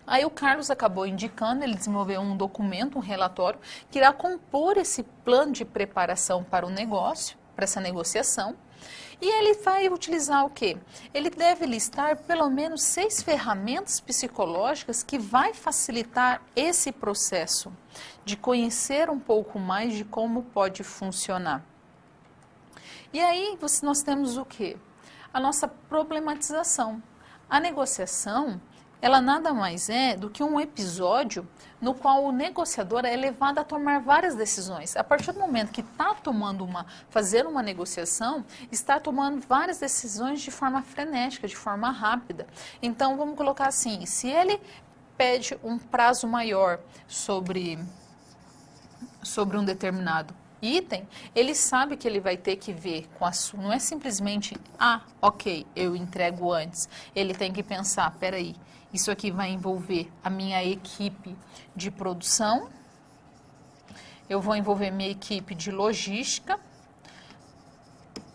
Aí o Carlos acabou indicando, ele desenvolveu um documento, um relatório, que irá compor esse plano de preparação para o negócio, para essa negociação, e ele vai utilizar o quê? Ele deve listar pelo menos 6 ferramentas psicológicas que vai facilitar esse processo de conhecer um pouco mais de como pode funcionar. E aí nós temos o quê? A nossa problematização. A negociação, ela nada mais é do que um episódio no qual o negociador é levado a tomar várias decisões. A partir do momento que está fazendo uma negociação, está tomando várias decisões de forma frenética, de forma rápida. Então, vamos colocar assim, se ele pede um prazo maior sobre um determinado item, ele sabe que ele vai ter que ver com a sua, não é simplesmente, ok, eu entrego antes. Ele tem que pensar, peraí, isso aqui vai envolver a minha equipe de produção, eu vou envolver minha equipe de logística,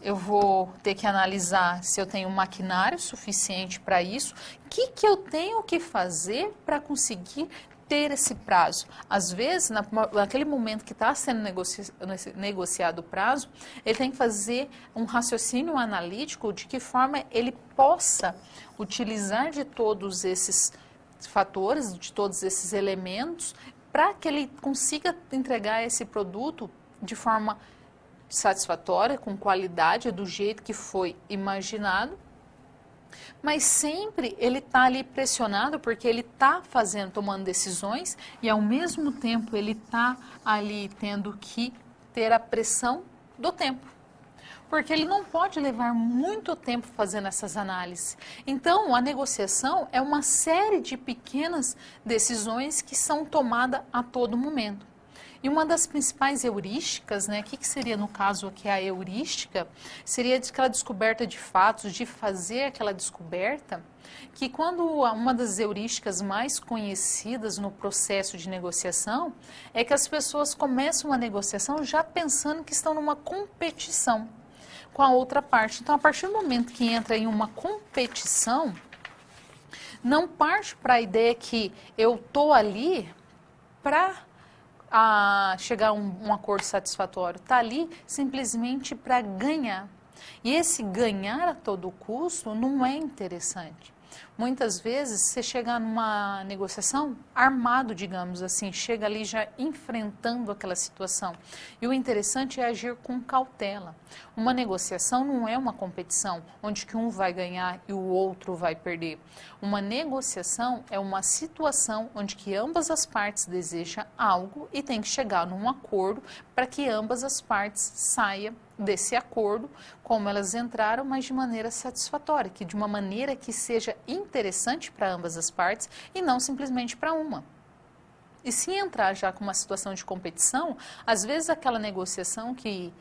eu vou ter que analisar se eu tenho maquinário suficiente para isso, o que eu tenho que fazer para conseguir ter esse prazo. Às vezes, naquele momento que está sendo negociado o prazo, ele tem que fazer um raciocínio analítico de que forma ele possa utilizar de todos esses fatores, de todos esses elementos, para que ele consiga entregar esse produto de forma satisfatória, com qualidade, do jeito que foi imaginado, mas sempre ele está ali pressionado porque ele está tomando decisões e ao mesmo tempo ele está ali tendo que ter a pressão do tempo. Porque ele não pode levar muito tempo fazendo essas análises. Então, a negociação é uma série de pequenas decisões que são tomadas a todo momento. E uma das principais heurísticas, né, o que seria no caso aqui a heurística, seria aquela descoberta de fatos, de fazer aquela descoberta, que quando uma das heurísticas mais conhecidas no processo de negociação, é que as pessoas começam a negociação já pensando que estão numa competição com a outra parte. Então, a partir do momento que entra em uma competição, não parte para a ideia que eu estou ali para chegar a um acordo satisfatório. Está ali simplesmente para ganhar. E esse ganhar a todo custo não é interessante. Muitas vezes você chega numa negociação armado, digamos assim, chega ali já enfrentando aquela situação. E o interessante é agir com cautela. Uma negociação não é uma competição, onde que um vai ganhar e o outro vai perder. Uma negociação é uma situação onde que ambas as partes desejam algo e tem que chegar num acordo para que ambas as partes saiam desse acordo, como elas entraram, mas de maneira satisfatória, que de uma maneira que seja interessante para ambas as partes e não simplesmente para uma. E se entrar já com uma situação de competição, às vezes aquela negociação que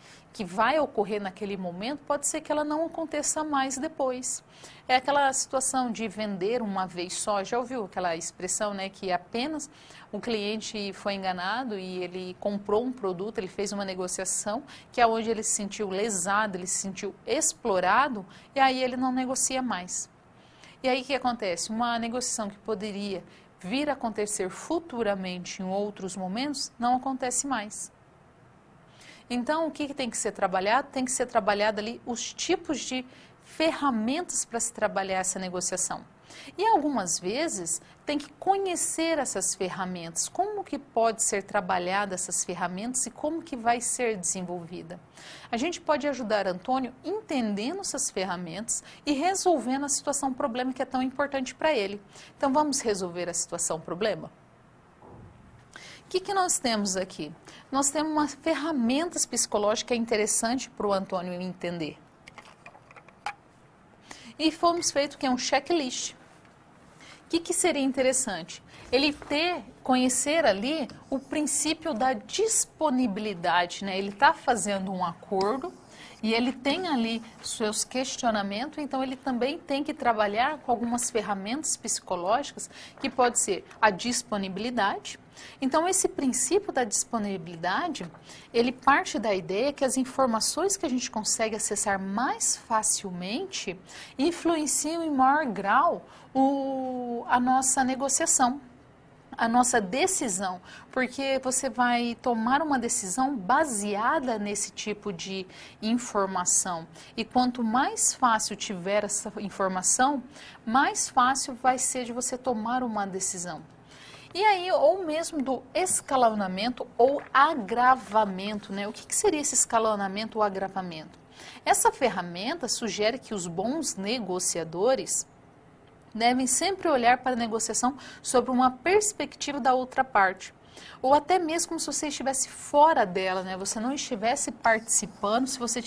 vai ocorrer naquele momento, pode ser que ela não aconteça mais depois. É aquela situação de vender uma vez só, já ouviu aquela expressão, né, que apenas o cliente foi enganado e ele comprou um produto, ele fez uma negociação, que é onde ele se sentiu lesado, ele se sentiu explorado, e aí ele não negocia mais. E aí o que acontece? Uma negociação que poderia vir a acontecer futuramente em outros momentos, não acontece mais. Então, o que tem que ser trabalhado? Tem que ser trabalhado ali os tipos de ferramentas para se trabalhar essa negociação. E algumas vezes tem que conhecer essas ferramentas, como que pode ser trabalhada essas ferramentas e como que vai ser desenvolvida. A gente pode ajudar Antônio entendendo essas ferramentas e resolvendo a situação problema que é tão importante para ele. Então vamos resolver a situação problema? O que nós temos aqui? Nós temos uma ferramenta psicológica interessante para o Antônio entender. E fomos feito que é um checklist. O que seria interessante? Ele conhecer ali o princípio da disponibilidade, né? Ele está fazendo um acordo e ele tem ali seus questionamentos, então ele também tem que trabalhar com algumas ferramentas psicológicas, que pode ser a disponibilidade. Então, esse princípio da disponibilidade, ele parte da ideia que as informações que a gente consegue acessar mais facilmente influenciam em maior grau a nossa negociação, a nossa decisão, porque você vai tomar uma decisão baseada nesse tipo de informação. E quanto mais fácil tiver essa informação, mais fácil vai ser de você tomar uma decisão. E aí, ou mesmo do escalonamento ou agravamento, né? O que seria esse escalonamento ou agravamento? Essa ferramenta sugere que os bons negociadores devem sempre olhar para a negociação sobre uma perspectiva da outra parte. Ou até mesmo se você estivesse fora dela, né? Você não estivesse participando, se você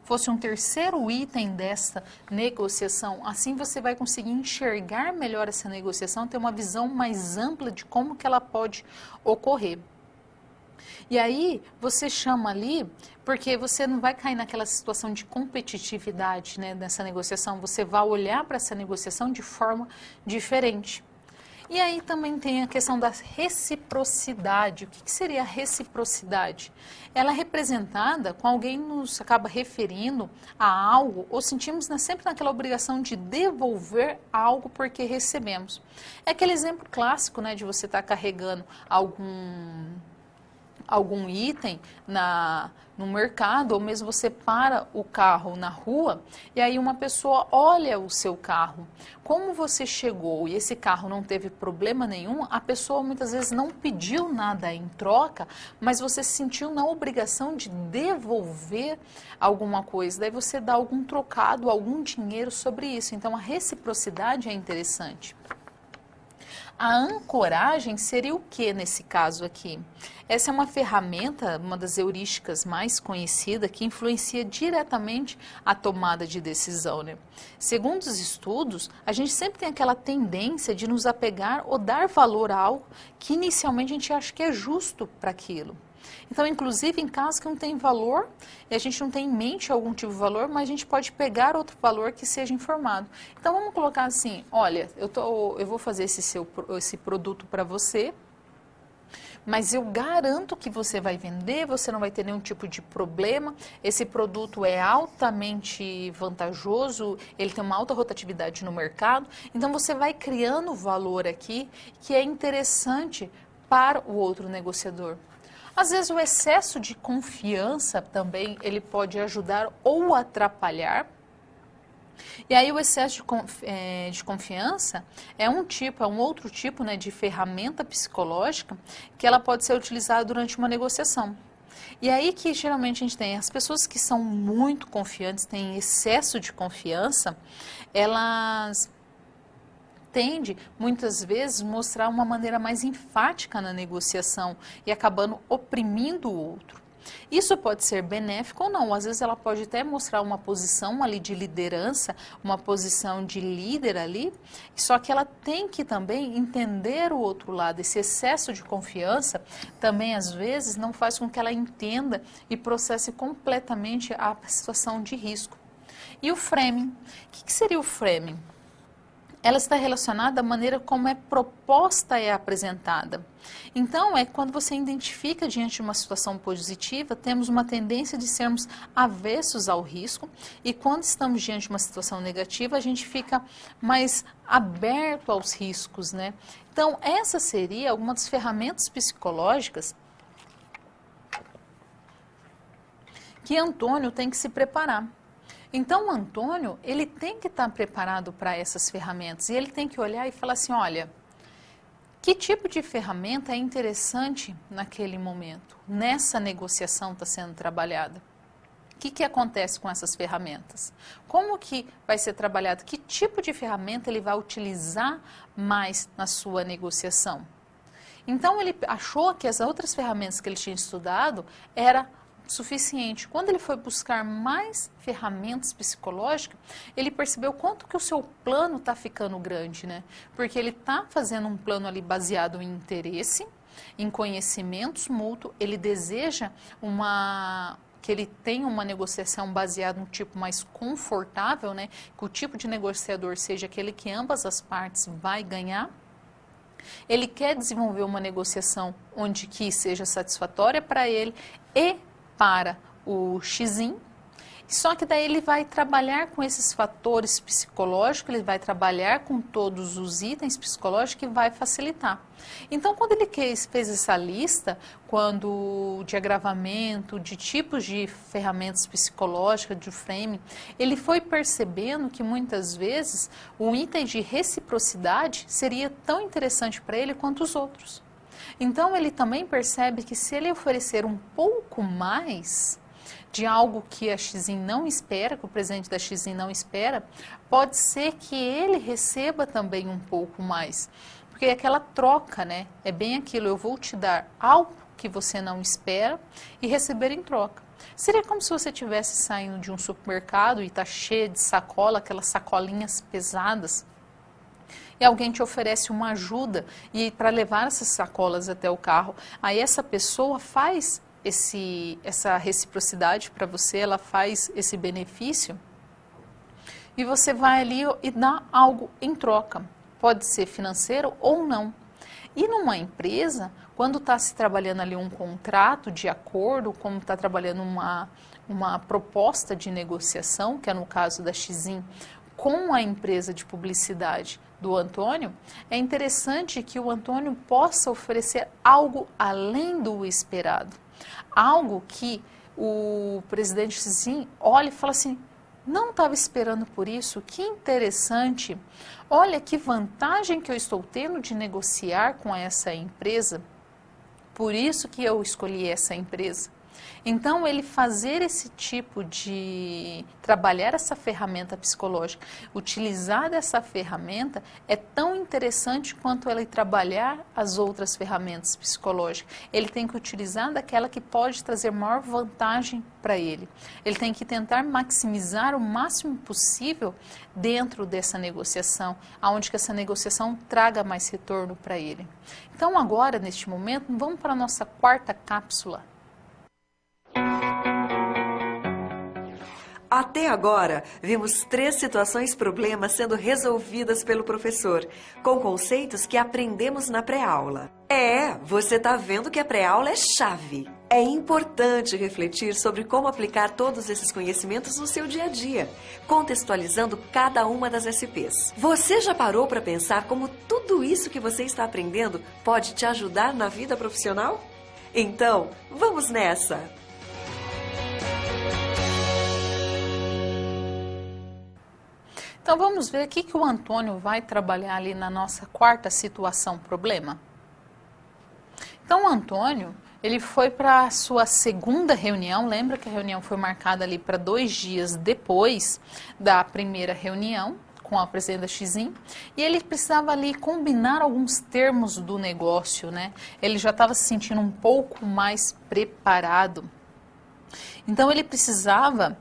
fosse um terceiro item dessa negociação, assim você vai conseguir enxergar melhor essa negociação, ter uma visão mais ampla de como que ela pode ocorrer. E aí você chama ali, porque você não vai cair naquela situação de competitividade, né, nessa negociação, você vai olhar para essa negociação de forma diferente. E aí também tem a questão da reciprocidade. O que seria a reciprocidade? Ela é representada com alguém nos acaba referindo a algo ou sentimos sempre naquela obrigação de devolver algo porque recebemos. É aquele exemplo clássico, né, de você estar carregando algum item no mercado, ou mesmo você para o carro na rua e aí uma pessoa olha o seu carro. Como você chegou e esse carro não teve problema nenhum, a pessoa muitas vezes não pediu nada em troca, mas você se sentiu na obrigação de devolver alguma coisa. Daí você dá algum trocado, algum dinheiro sobre isso. Então a reciprocidade é interessante. A ancoragem seria o que nesse caso aqui? Essa é uma ferramenta, uma das heurísticas mais conhecidas, que influencia diretamente a tomada de decisão, né? Segundo os estudos, a gente sempre tem aquela tendência de nos apegar ou dar valor a algo que inicialmente a gente acha que é justo para aquilo. Então, inclusive, em casos que não tem valor, e a gente não tem em mente algum tipo de valor, mas a gente pode pegar outro valor que seja informado. Então, vamos colocar assim, olha, eu vou fazer esse produto para você, mas eu garanto que você vai vender, você não vai ter nenhum tipo de problema, esse produto é altamente vantajoso, ele tem uma alta rotatividade no mercado, então você vai criando valor aqui que é interessante para o outro negociador. Às vezes o excesso de confiança também ele pode ajudar ou atrapalhar. E aí o excesso de confiança é um outro tipo, né, de ferramenta psicológica que ela pode ser utilizada durante uma negociação. E aí que geralmente a gente tem as pessoas que são muito confiantes, têm excesso de confiança, elas tende, muitas vezes, mostrar uma maneira mais enfática na negociação e acabando oprimindo o outro. Isso pode ser benéfico ou não, às vezes ela pode até mostrar uma posição ali de liderança, uma posição de líder ali, só que ela tem que também entender o outro lado. Esse excesso de confiança também, às vezes, não faz com que ela entenda e processe completamente a situação de risco. E o framing? O que seria o framing? Ela está relacionada à maneira como é proposta e apresentada. Então, é quando você identifica diante de uma situação positiva, temos uma tendência de sermos avessos ao risco, e quando estamos diante de uma situação negativa, a gente fica mais aberto aos riscos, né? Então, essa seria alguma das ferramentas psicológicas que Antônio tem que se preparar. Então, o Antônio, ele tem que estar preparado para essas ferramentas e ele tem que olhar e falar assim, olha, que tipo de ferramenta é interessante naquele momento? Nessa negociação está sendo trabalhada. O que acontece com essas ferramentas? Como que vai ser trabalhado? Que tipo de ferramenta ele vai utilizar mais na sua negociação? Então, ele achou que as outras ferramentas que ele tinha estudado era suficiente. Quando ele foi buscar mais ferramentas psicológicas, ele percebeu quanto que o seu plano está ficando grande, né? Porque ele está fazendo um plano ali baseado em interesse, em conhecimentos mútuos, ele deseja que ele tenha uma negociação baseada num tipo mais confortável, né? Que o tipo de negociador seja aquele que ambas as partes vai ganhar. Ele quer desenvolver uma negociação onde que seja satisfatória para ele e para o Xzinho, só que daí ele vai trabalhar com esses fatores psicológicos, ele vai trabalhar com todos os itens psicológicos que vai facilitar. Então, quando ele fez essa lista, de agravamento, de tipos de ferramentas psicológicas, de framing, ele foi percebendo que muitas vezes o item de reciprocidade seria tão interessante para ele quanto os outros. Então, ele também percebe que se ele oferecer um pouco mais de algo que a Xzinho não espera, que o presidente da Xzinho não espera, pode ser que ele receba também um pouco mais. Porque é aquela troca, né? É bem aquilo, eu vou te dar algo que você não espera e receber em troca. Seria como se você estivesse saindo de um supermercado e está cheio de sacola, aquelas sacolinhas pesadas, e alguém te oferece uma ajuda e para levar essas sacolas até o carro. Aí essa pessoa faz essa reciprocidade para você, ela faz esse benefício e você vai ali e dá algo em troca. Pode ser financeiro ou não. E numa empresa, quando está se trabalhando ali um contrato de acordo, como está trabalhando uma proposta de negociação, que é no caso da Xzinho, com a empresa de publicidade do Antônio, é interessante que o Antônio possa oferecer algo além do esperado. Algo que o presidente Xi olha e fala assim, não estava esperando por isso, que interessante, olha que vantagem que eu estou tendo de negociar com essa empresa, por isso que eu escolhi essa empresa. Então, ele fazer esse tipo de, trabalhar essa ferramenta psicológica, utilizar dessa ferramenta é tão interessante quanto ele trabalhar as outras ferramentas psicológicas. Ele tem que utilizar daquela que pode trazer maior vantagem para ele. Ele tem que tentar maximizar o máximo possível dentro dessa negociação, aonde que essa negociação traga mais retorno para ele. Então, agora, neste momento, vamos para a nossa quarta cápsula. Até agora, vimos 3 situações-problemas sendo resolvidas pelo professor, com conceitos que aprendemos na pré-aula. Você está vendo que a pré-aula é chave. É importante refletir sobre como aplicar todos esses conhecimentos no seu dia a dia, contextualizando cada uma das SPs. Você já parou para pensar como tudo isso que você está aprendendo pode te ajudar na vida profissional? Então, vamos nessa! Então, vamos ver o que o Antônio vai trabalhar ali na nossa quarta situação problema. Então, o Antônio, ele foi para a sua segunda reunião, lembra que a reunião foi marcada ali para 2 dias depois da primeira reunião com a presidenta Xi, e ele precisava ali combinar alguns termos do negócio, né? Ele já estava se sentindo um pouco mais preparado. Então, ele precisava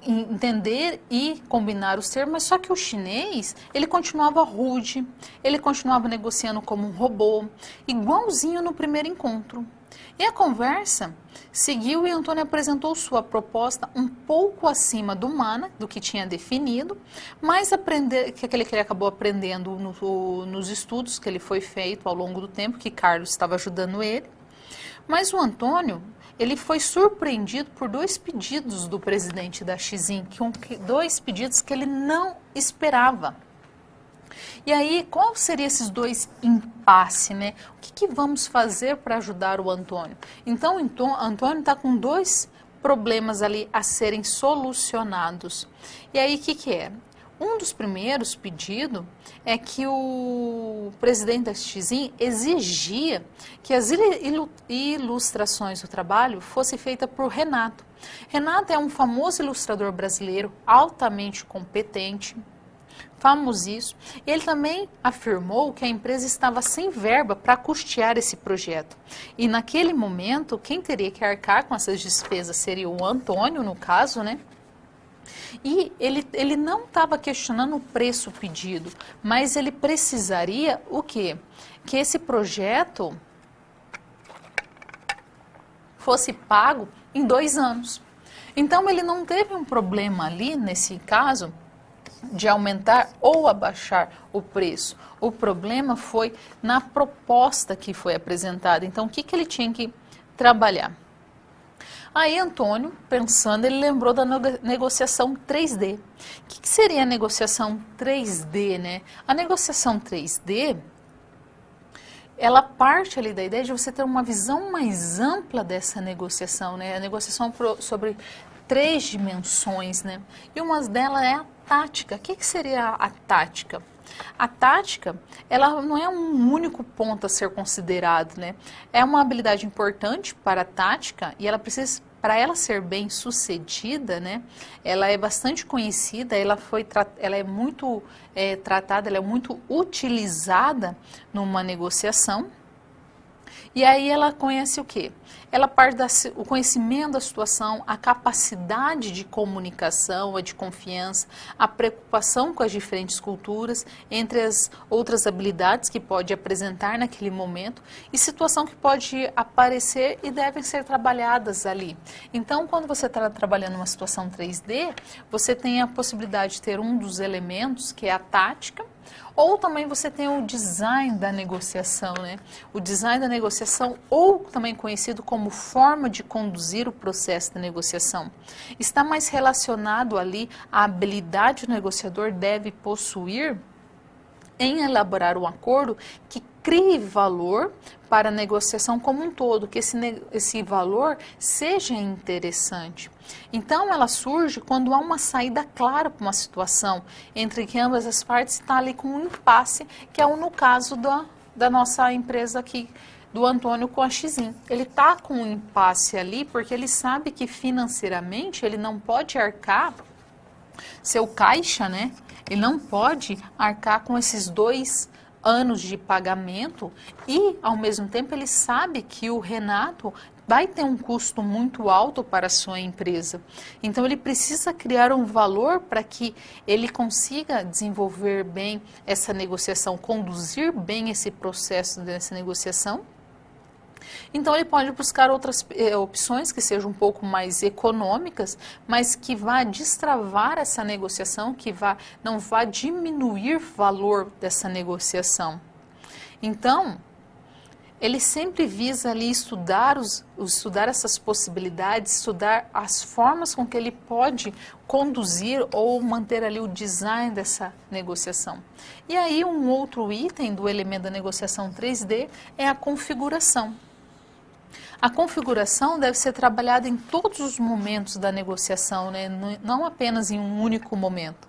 entender e combinar os termos, mas só que o chinês, ele continuava rude, ele continuava negociando como um robô, igualzinho no primeiro encontro. E a conversa seguiu e Antônio apresentou sua proposta um pouco acima do humana, do que tinha definido, mas que ele acabou aprendendo nos estudos que ele foi feito ao longo do tempo, que Carlos estava ajudando ele. Mas o Antônio, ele foi surpreendido por 2 pedidos do presidente da Xi, 2 pedidos que ele não esperava. E aí, qual seriam esses 2 impasses, né? O que vamos fazer para ajudar o Antônio? Então, Antônio está com 2 problemas ali a serem solucionados. E aí, o que é? Um dos primeiros pedidos é que o presidente da Xi exigia que as ilustrações do trabalho fossem feitas por Renato. Renato é um famoso ilustrador brasileiro, altamente competente, famosíssimo. Ele também afirmou que a empresa estava sem verba para custear esse projeto. E naquele momento, quem teria que arcar com essas despesas seria o Antônio, no caso, né? E ele não estava questionando o preço pedido, mas ele precisaria o quê? Que esse projeto fosse pago em 2 anos. Então, ele não teve um problema ali, nesse caso, de aumentar ou abaixar o preço. O problema foi na proposta que foi apresentada. Então, o que ele tinha que trabalhar? Aí, Antônio, pensando, ele lembrou da negociação 3D. O que seria a negociação 3D, né? A negociação 3D, ela parte ali da ideia de você ter uma visão mais ampla dessa negociação, né? A negociação sobre 3 dimensões, né? E uma delas é a tática. O que seria a tática? A tática, ela não é um único ponto a ser considerado, né? É uma habilidade importante para a tática e ela precisa, para ela ser bem sucedida, né? Ela é bastante conhecida, ela é muito tratada, ela é muito utilizada numa negociação. E aí ela conhece o quê? Ela parte do conhecimento da situação, a capacidade de comunicação, a de confiança, a preocupação com as diferentes culturas, entre as outras habilidades que pode apresentar naquele momento e situação que pode aparecer e devem ser trabalhadas ali. Então, quando você está trabalhando uma situação 3D, você tem a possibilidade de ter um dos elementos, que é a tática, ou também você tem o design da negociação, né? O design da negociação, ou também conhecido como forma de conduzir o processo da negociação. Está mais relacionado ali à habilidade que o negociador deve possuir em elaborar um acordo que crie valor para a negociação como um todo, que esse valor seja interessante. Então, ela surge quando há uma saída clara para uma situação entre que ambas as partes estão ali com um impasse, que é no caso da nossa empresa aqui, do Antônio com a Xim. Ele está com um impasse ali porque ele sabe que financeiramente ele não pode arcar, seu caixa, né? Ele não pode arcar com esses 2 anos de pagamento e, ao mesmo tempo, ele sabe que o Renato vai ter um custo muito alto para a sua empresa. Então, ele precisa criar um valor para que ele consiga desenvolver bem essa negociação, conduzir bem esse processo dessa negociação. Então, ele pode buscar outras opções que sejam um pouco mais econômicas, mas que vá destravar essa negociação, que não vá diminuir o valor dessa negociação. Então, ele sempre visa ali estudar essas possibilidades, estudar as formas com que ele pode conduzir ou manter ali o design dessa negociação. E aí, um outro item do elemento da negociação 3D é a configuração. A configuração deve ser trabalhada em todos os momentos da negociação, né? Não apenas em um único momento.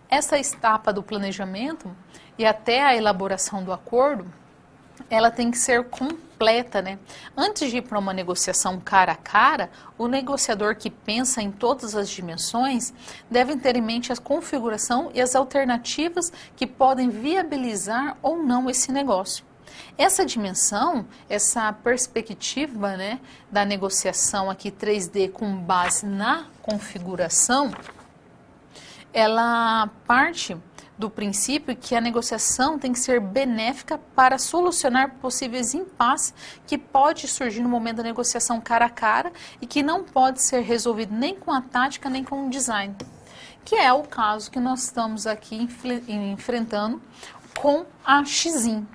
Essa etapa do planejamento e até a elaboração do acordo, ela tem que ser completa, né? Antes de ir para uma negociação cara a cara, o negociador que pensa em todas as dimensões deve ter em mente a configuração e as alternativas que podem viabilizar ou não esse negócio. Essa dimensão, essa perspectiva, né, da negociação aqui 3D com base na configuração, ela parte do princípio que a negociação tem que ser benéfica para solucionar possíveis impasses que pode surgir no momento da negociação cara a cara e que não pode ser resolvido nem com a tática nem com o design, que é o caso que nós estamos aqui enfrentando com a Xim.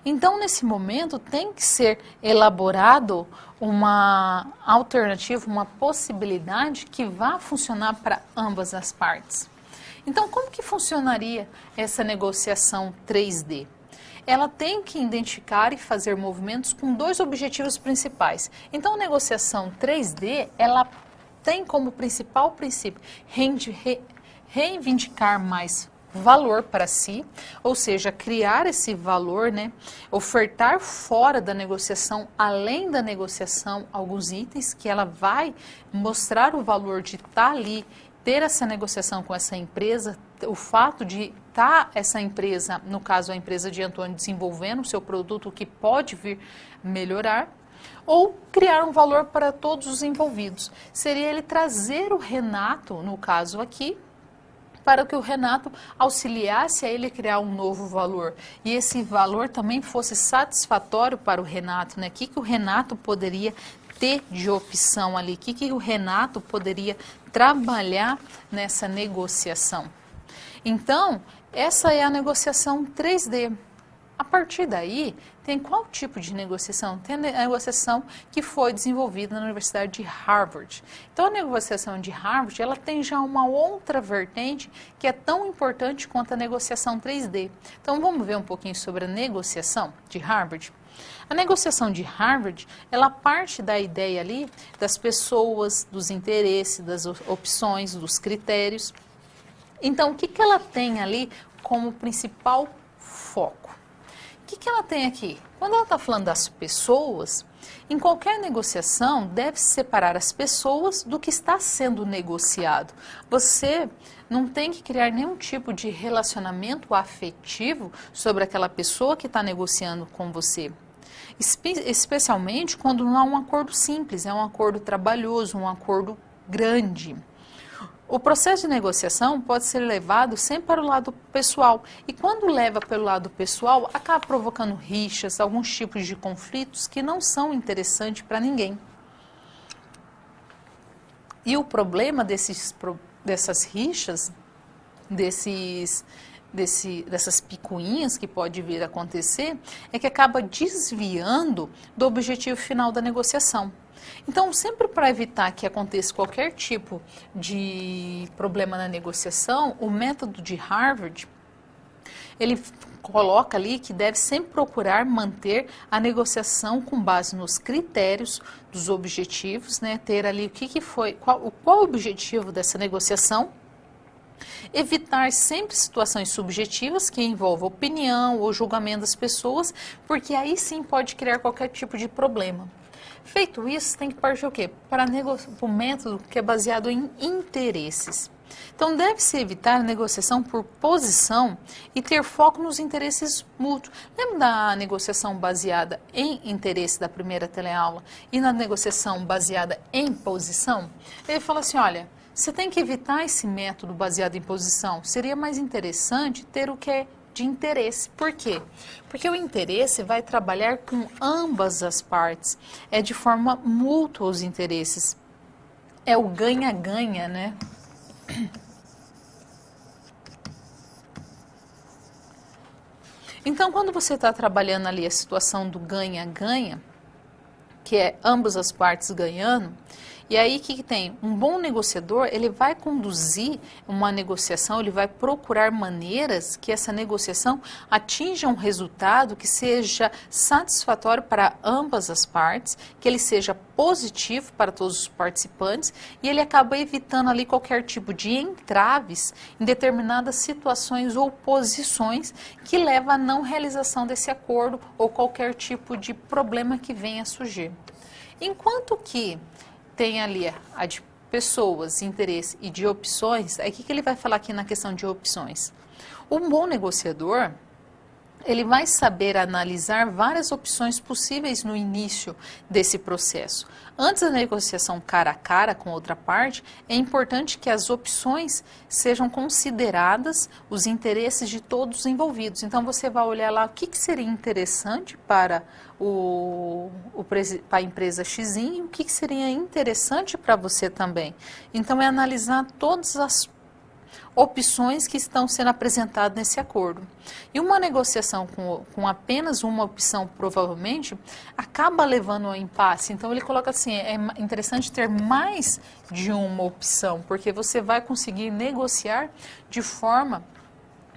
Então, nesse momento, tem que ser elaborado uma alternativa, uma possibilidade que vá funcionar para ambas as partes. Então, como que funcionaria essa negociação 3D? Ela tem que identificar e fazer movimentos com 2 objetivos principais. Então, a negociação 3D, ela tem como principal princípio reivindicar mais valor para si, ou seja, criar esse valor, né? Ofertar fora da negociação, além da negociação, alguns itens que ela vai mostrar o valor de estar ali, ter essa negociação com essa empresa, o fato de estar essa empresa, no caso a empresa de Antônio, desenvolvendo o seu produto que pode vir melhorar, ou criar um valor para todos os envolvidos. Seria ele trazer o Renato, no caso aqui, para que o Renato auxiliasse a ele criar um novo valor. E esse valor também fosse satisfatório para o Renato, né? O que o Renato poderia ter de opção ali? O que o Renato poderia trabalhar nessa negociação? Então, essa é a negociação 3D. A partir daí, tem qual tipo de negociação? Tem a negociação que foi desenvolvida na Universidade de Harvard. Então, a negociação de Harvard, ela tem já uma outra vertente que é tão importante quanto a negociação 3D. Então, vamos ver um pouquinho sobre a negociação de Harvard? A negociação de Harvard, ela parte da ideia ali das pessoas, dos interesses, das opções, dos critérios. Então, o que ela tem ali como principal foco? O que ela tem aqui? Quando ela está falando das pessoas, em qualquer negociação deve-se separar as pessoas do que está sendo negociado. Você não tem que criar nenhum tipo de relacionamento afetivo sobre aquela pessoa que está negociando com você. Especialmente quando não há um acordo simples, é um acordo trabalhoso, um acordo grande. O processo de negociação pode ser levado sempre para o lado pessoal. E quando leva pelo lado pessoal, acaba provocando rixas, alguns tipos de conflitos que não são interessantes para ninguém. E o problema dessas rixas, dessas picuinhas que pode vir a acontecer, é que acaba desviando do objetivo final da negociação. Então, sempre para evitar que aconteça qualquer tipo de problema na negociação, o método de Harvard, ele coloca ali que deve sempre procurar manter a negociação com base nos critérios dos objetivos, né? Ter ali o que foi, qual o objetivo dessa negociação. Evitar sempre situações subjetivas que envolvam opinião ou julgamento das pessoas, porque aí sim pode criar qualquer tipo de problema. Feito isso, tem que partir o quê? Para o método que é baseado em interesses. Então, deve-se evitar a negociação por posição e ter foco nos interesses mútuos. Lembra da negociação baseada em interesse da primeira teleaula e na negociação baseada em posição? Ele fala assim, olha, você tem que evitar esse método baseado em posição. Seria mais interessante ter o que é de interesse. Por quê? Porque o interesse vai trabalhar com ambas as partes. É de forma mútua os interesses. É o ganha-ganha, né? Então, quando você está trabalhando ali a situação do ganha-ganha, que é ambas as partes ganhando, e aí o que tem? Um bom negociador, ele vai conduzir uma negociação, ele vai procurar maneiras que essa negociação atinja um resultado que seja satisfatório para ambas as partes, que ele seja positivo para todos os participantes e ele acaba evitando ali qualquer tipo de entraves em determinadas situações ou posições que leva à não realização desse acordo ou qualquer tipo de problema que venha a surgir. Enquanto que tem ali a de pessoas, interesse e de opções, aí o que ele vai falar aqui na questão de opções? Um bom negociador, ele vai saber analisar várias opções possíveis no início desse processo. Antes da negociação cara a cara com outra parte, é importante que as opções sejam consideradas os interesses de todos os envolvidos. Então, você vai olhar lá o que seria interessante para para a empresa X e o que seria interessante para você também. Então, é analisar todas as opções que estão sendo apresentadas nesse acordo. E uma negociação com apenas uma opção, provavelmente, acaba levando ao impasse. Então, ele coloca assim, é interessante ter mais de uma opção, porque você vai conseguir negociar de forma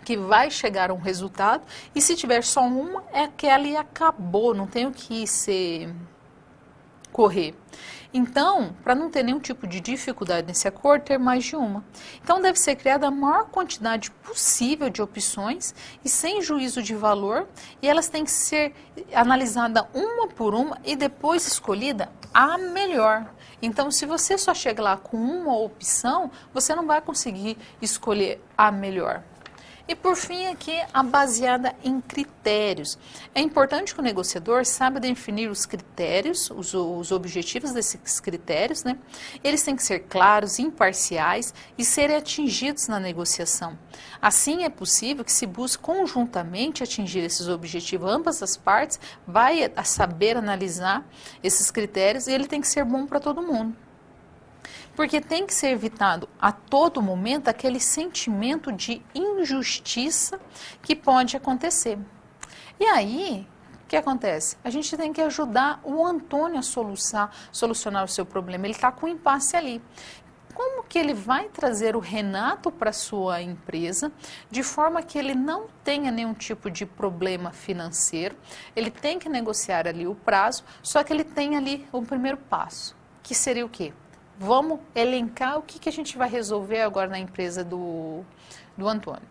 que vai chegar a um resultado, e se tiver só uma, é que ali acabou, não tem o que ser correr. Então, para não ter nenhum tipo de dificuldade nesse acordo, ter mais de uma. Então, deve ser criada a maior quantidade possível de opções e sem juízo de valor, e elas têm que ser analisadas uma por uma e depois escolhida a melhor. Então, se você só chega lá com uma opção, você não vai conseguir escolher a melhor. E por fim aqui, a baseada em critérios. É importante que o negociador saiba definir os critérios, os objetivos desses critérios, né? Eles têm que ser claros, imparciais e serem atingidos na negociação. Assim é possível que se busque conjuntamente atingir esses objetivos. Ambas as partes vai a saber analisar esses critérios e ele tem que ser bom para todo mundo. Porque tem que ser evitado a todo momento aquele sentimento de injustiça que pode acontecer. E aí, o que acontece? A gente tem que ajudar o Antônio a solucionar o seu problema. Ele está com um impasse ali. Como que ele vai trazer o Renato para a sua empresa de forma que ele não tenha nenhum tipo de problema financeiro? Ele tem que negociar ali o prazo, só que ele tem ali o primeiro passo, que seria o quê? Vamos elencar o que a gente vai resolver agora na empresa do Antônio.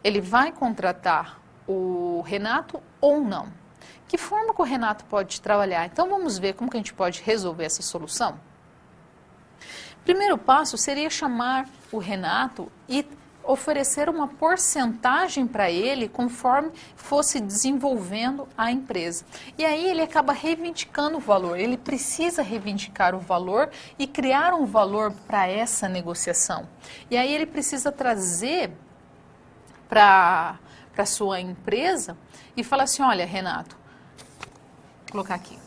Ele vai contratar o Renato ou não? Que forma que o Renato pode trabalhar? Então, vamos ver como que a gente pode resolver essa solução? Primeiro passo seria chamar o Renato e oferecer uma porcentagem para ele conforme fosse desenvolvendo a empresa. E aí ele acaba reivindicando o valor, ele precisa reivindicar o valor e criar um valor para essa negociação. E aí ele precisa trazer para a sua empresa e falar assim, olha, Renato, vou colocar aqui.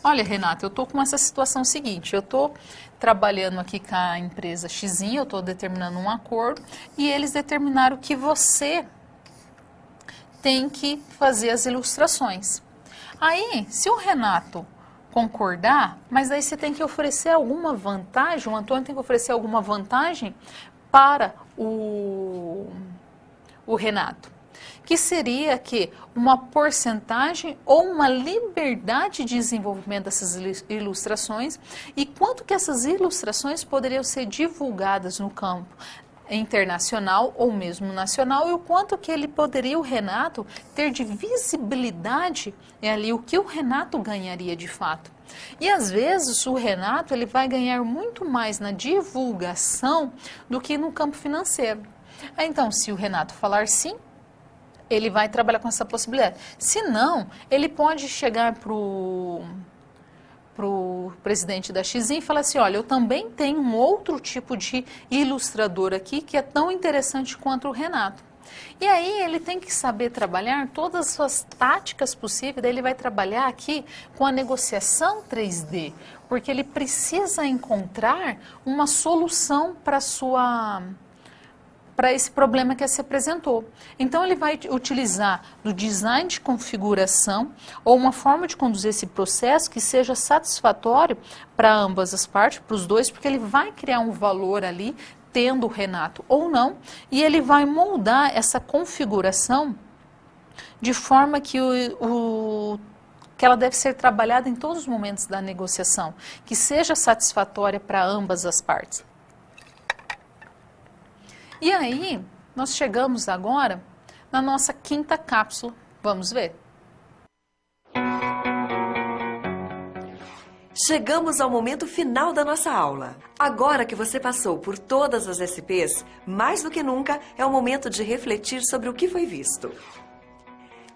Olha, Renata, eu estou com essa situação seguinte, eu estou trabalhando aqui com a empresa X, eu estou determinando um acordo e eles determinaram que você tem que fazer as ilustrações. Aí, se o Renato concordar, mas aí você tem que oferecer alguma vantagem, o Antônio tem que oferecer alguma vantagem para o Renato, que seria que uma porcentagem ou uma liberdade de desenvolvimento dessas ilustrações e quanto que essas ilustrações poderiam ser divulgadas no campo internacional ou mesmo nacional e o quanto que ele poderia, o Renato, ter de visibilidade ali, o que o Renato ganharia de fato. E às vezes o Renato ele vai ganhar muito mais na divulgação do que no campo financeiro. Então, se o Renato falar sim, ele vai trabalhar com essa possibilidade. Se não, ele pode chegar para o presidente da X e falar assim, olha, eu também tenho um outro tipo de ilustrador aqui que é tão interessante quanto o Renato. E aí ele tem que saber trabalhar todas as suas táticas possíveis, daí ele vai trabalhar aqui com a negociação 3D, porque ele precisa encontrar uma solução para esse problema que se apresentou. Então, ele vai utilizar do design de configuração ou uma forma de conduzir esse processo que seja satisfatório para ambas as partes, para os dois, porque ele vai criar um valor ali, tendo o Renato ou não, e ele vai moldar essa configuração de forma que que ela deve ser trabalhada em todos os momentos da negociação, que seja satisfatória para ambas as partes. E aí, nós chegamos agora na nossa quinta cápsula. Vamos ver? Chegamos ao momento final da nossa aula. Agora que você passou por todas as SPs, mais do que nunca é o momento de refletir sobre o que foi visto.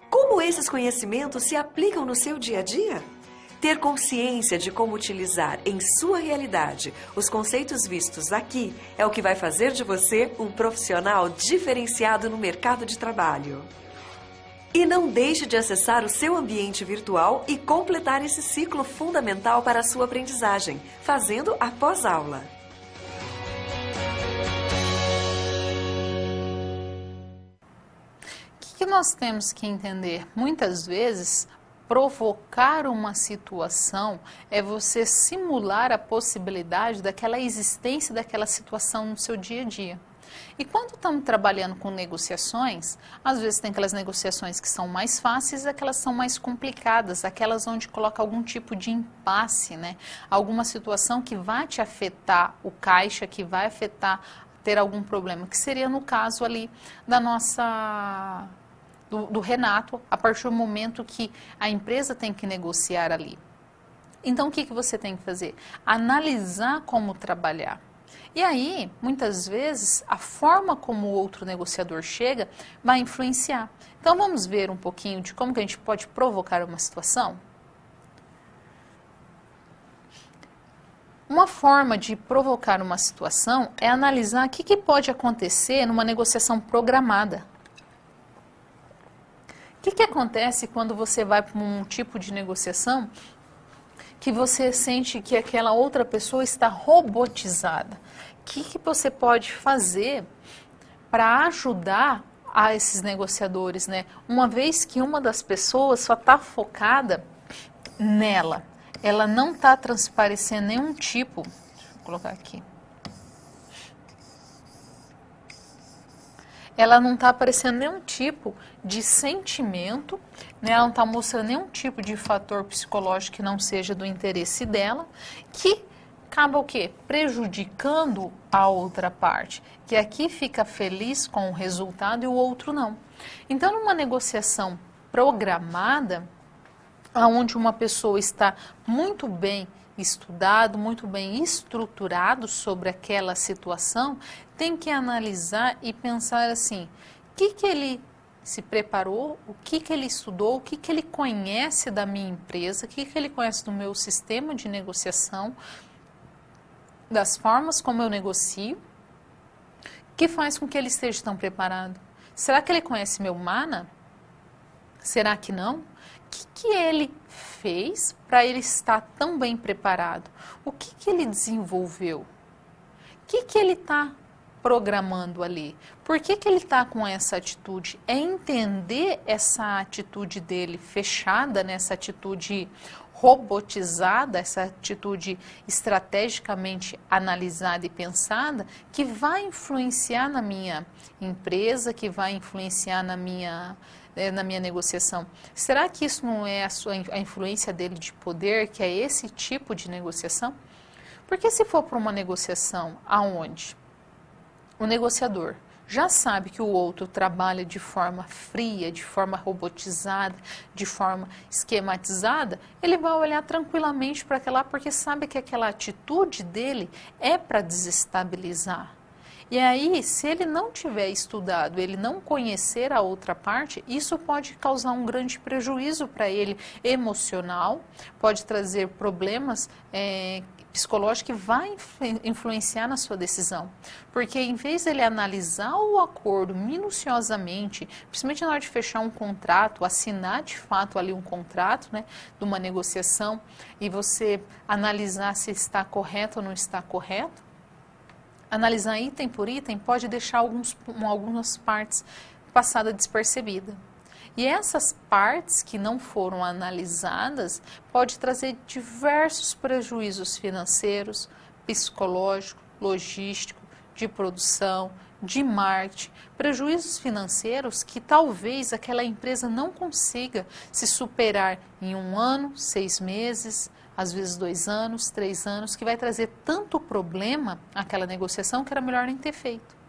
Como esses conhecimentos se aplicam no seu dia a dia? Ter consciência de como utilizar em sua realidade os conceitos vistos aqui é o que vai fazer de você um profissional diferenciado no mercado de trabalho. E não deixe de acessar o seu ambiente virtual e completar esse ciclo fundamental para a sua aprendizagem, fazendo a pós-aula. O que nós temos que entender? Muitas vezes, provocar uma situação é você simular a possibilidade daquela existência daquela situação no seu dia a dia. E quando estamos trabalhando com negociações, às vezes tem aquelas negociações que são mais fáceis, aquelas são mais complicadas, aquelas onde coloca algum tipo de impasse, né? Alguma situação que vai te afetar o caixa, que vai afetar, ter algum problema, que seria no caso ali da nossa... Do Renato, a partir do momento que a empresa tem que negociar ali. Então, o que você tem que fazer? Analisar como trabalhar. E aí, muitas vezes, a forma como o outro negociador chega vai influenciar. Então, vamos ver um pouquinho de como que a gente pode provocar uma situação? Uma forma de provocar uma situação é analisar o que pode acontecer numa negociação programada. O que acontece quando você vai para um tipo de negociação que você sente que aquela outra pessoa está robotizada? O que você pode fazer para ajudar a esses negociadores, né? Uma vez que uma das pessoas só está focada nela, ela não está transparecendo nenhum tipo, deixa eu colocar aqui, ela não está aparecendo nenhum tipo de sentimento, né? Ela não está mostrando nenhum tipo de fator psicológico que não seja do interesse dela, que acaba o quê? Prejudicando a outra parte, que aqui fica feliz com o resultado e o outro não. Então, numa negociação programada, onde uma pessoa está muito bem estudado, muito bem estruturado sobre aquela situação, tem que analisar e pensar assim, o que ele se preparou, o que ele estudou, o que ele conhece da minha empresa, o que ele conhece do meu sistema de negociação, das formas como eu negocio, que faz com que ele esteja tão preparado. Será que ele conhece meu mana? Será que não? O que ele fez para ele estar tão bem preparado? O que ele desenvolveu? O que ele está programando ali? Por que ele está com essa atitude? É entender essa atitude dele fechada, nessa atitude robotizada, essa atitude estrategicamente analisada e pensada, que vai influenciar na minha empresa, que vai influenciar na minha negociação. Será que isso não é a influência dele de poder, que é esse tipo de negociação? Porque se for para uma negociação aonde o negociador já sabe que o outro trabalha de forma fria, de forma robotizada, de forma esquematizada, ele vai olhar tranquilamente para aquela, porque sabe que aquela atitude dele é para desestabilizar. E aí, se ele não tiver estudado, ele não conhecer a outra parte, isso pode causar um grande prejuízo para ele emocional, pode trazer problemas psicológicos que vai influenciar na sua decisão. Porque em vez dele analisar o acordo minuciosamente, principalmente na hora de fechar um contrato, assinar de fato ali um contrato, né, de uma negociação, e você analisar se está correto ou não está correto, analisar item por item pode deixar algumas partes passadas despercebidas. E essas partes que não foram analisadas pode trazer diversos prejuízos financeiros, psicológicos, logísticos, de produção, de marketing, prejuízos financeiros que talvez aquela empresa não consiga se superar em 1 ano, 6 meses, às vezes 2 anos, 3 anos, que vai trazer tanto problema àquela negociação que era melhor nem ter feito.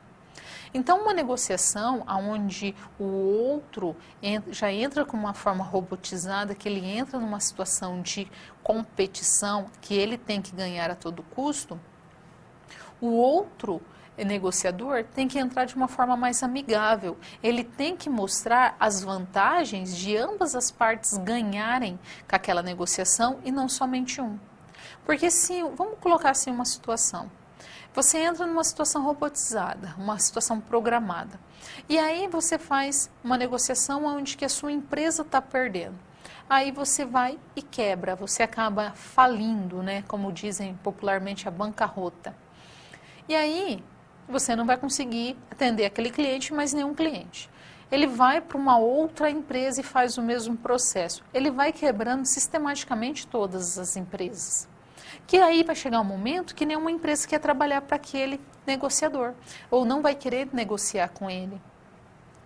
Então, uma negociação onde o outro já entra com uma forma robotizada, que ele entra numa situação de competição, que ele tem que ganhar a todo custo, o outro negociador tem que entrar de uma forma mais amigável. Ele tem que mostrar as vantagens de ambas as partes ganharem com aquela negociação e não somente um. Porque se, vamos colocar assim uma situação. Você entra numa situação robotizada, uma situação programada. E aí você faz uma negociação onde que a sua empresa está perdendo. Aí você vai e quebra, você acaba falindo, né? Como dizem popularmente, a bancarrota. E aí você não vai conseguir atender aquele cliente, mas nenhum cliente. Ele vai para uma outra empresa e faz o mesmo processo. Ele vai quebrando sistematicamente todas as empresas. Que aí vai chegar um momento que nenhuma empresa quer trabalhar para aquele negociador, ou não vai querer negociar com ele.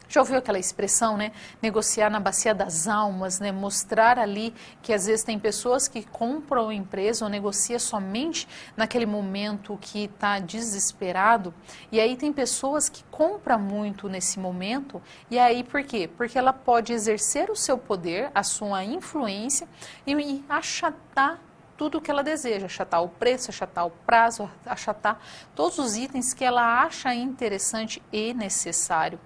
Já ouviu aquela expressão, né? Negociar na bacia das almas, né? Mostrar ali que às vezes tem pessoas que compram a empresa ou negociam somente naquele momento que está desesperado. E aí tem pessoas que compram muito nesse momento. E aí por quê? Porque ela pode exercer o seu poder, a sua influência e achatar tudo o que ela deseja, achatar o preço, achatar o prazo, achatar todos os itens que ela acha interessante e necessário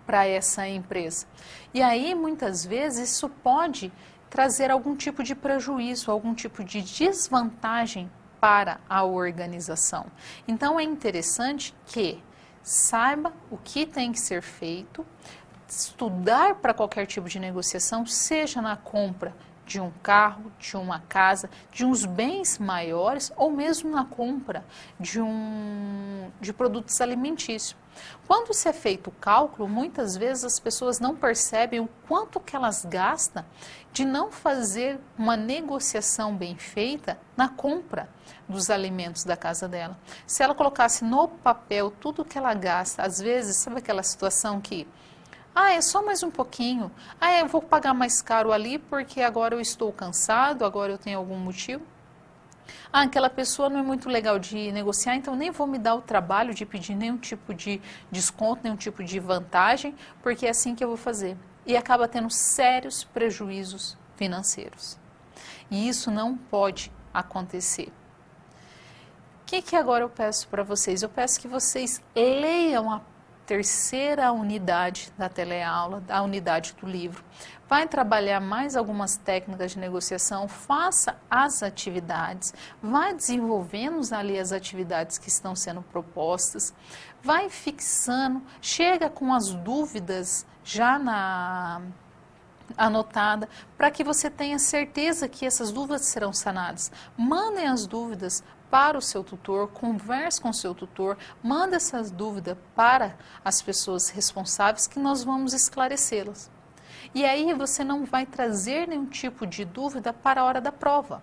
para essa empresa. E aí, muitas vezes, isso pode trazer algum tipo de prejuízo, algum tipo de desvantagem para a organização. Então, é interessante que saiba o que tem que ser feito, estudar para qualquer tipo de negociação, seja na compra de um carro, de uma casa, de uns bens maiores ou mesmo na compra de produtos alimentícios. Quando se é feito o cálculo, muitas vezes as pessoas não percebem o quanto que elas gastam de não fazer uma negociação bem feita na compra dos alimentos da casa dela. Se ela colocasse no papel tudo que ela gasta, às vezes, sabe aquela situação que é só mais um pouquinho. Eu vou pagar mais caro ali porque agora eu estou cansado, agora eu tenho algum motivo. Aquela pessoa não é muito legal de negociar, então nem vou me dar o trabalho de pedir nenhum tipo de desconto, nenhum tipo de vantagem, porque é assim que eu vou fazer. E acaba tendo sérios prejuízos financeiros. E isso não pode acontecer. O que agora eu peço para vocês? Eu peço que vocês leiam a terceira unidade da teleaula, a unidade do livro. Vai trabalhar mais algumas técnicas de negociação, faça as atividades, vai desenvolvendo ali as atividades que estão sendo propostas, vai fixando, chega com as dúvidas já anotada, para que você tenha certeza que essas dúvidas serão sanadas. Mandem as dúvidas para o seu tutor, converse com o seu tutor, manda essas dúvidas para as pessoas responsáveis que nós vamos esclarecê-las. E aí você não vai trazer nenhum tipo de dúvida para a hora da prova.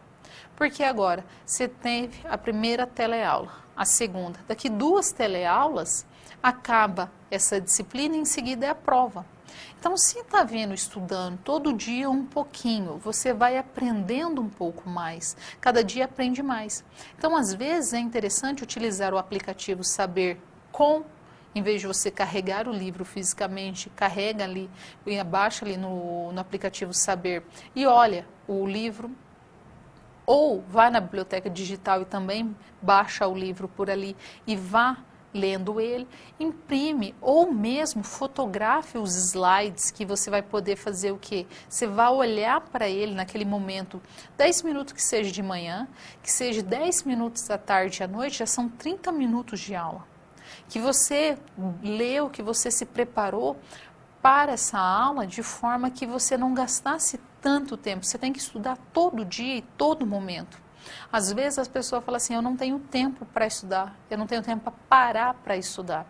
Porque agora você teve a primeira teleaula, a segunda. Daqui 2 teleaulas acaba essa disciplina e em seguida é a prova. Então, se está vendo, estudando todo dia um pouquinho, você vai aprendendo um pouco mais. Cada dia aprende mais. Então, às vezes é interessante utilizar o aplicativo Saber Com, em vez de você carregar o livro fisicamente, carrega ali, baixa ali no aplicativo Saber e olha o livro. Ou vá na biblioteca digital e também baixa o livro por ali e vá lendo ele, imprime ou mesmo fotografe os slides que você vai poder fazer o quê? Você vai olhar para ele naquele momento, 10 minutos que seja de manhã, que seja 10 minutos da tarde e à noite, já são 30 minutos de aula. Que você leu, que você se preparou para essa aula de forma que você não gastasse tanto tempo. Você tem que estudar todo dia e todo momento. Às vezes as pessoas falam assim, eu não tenho tempo para estudar, eu não tenho tempo para parar para estudar.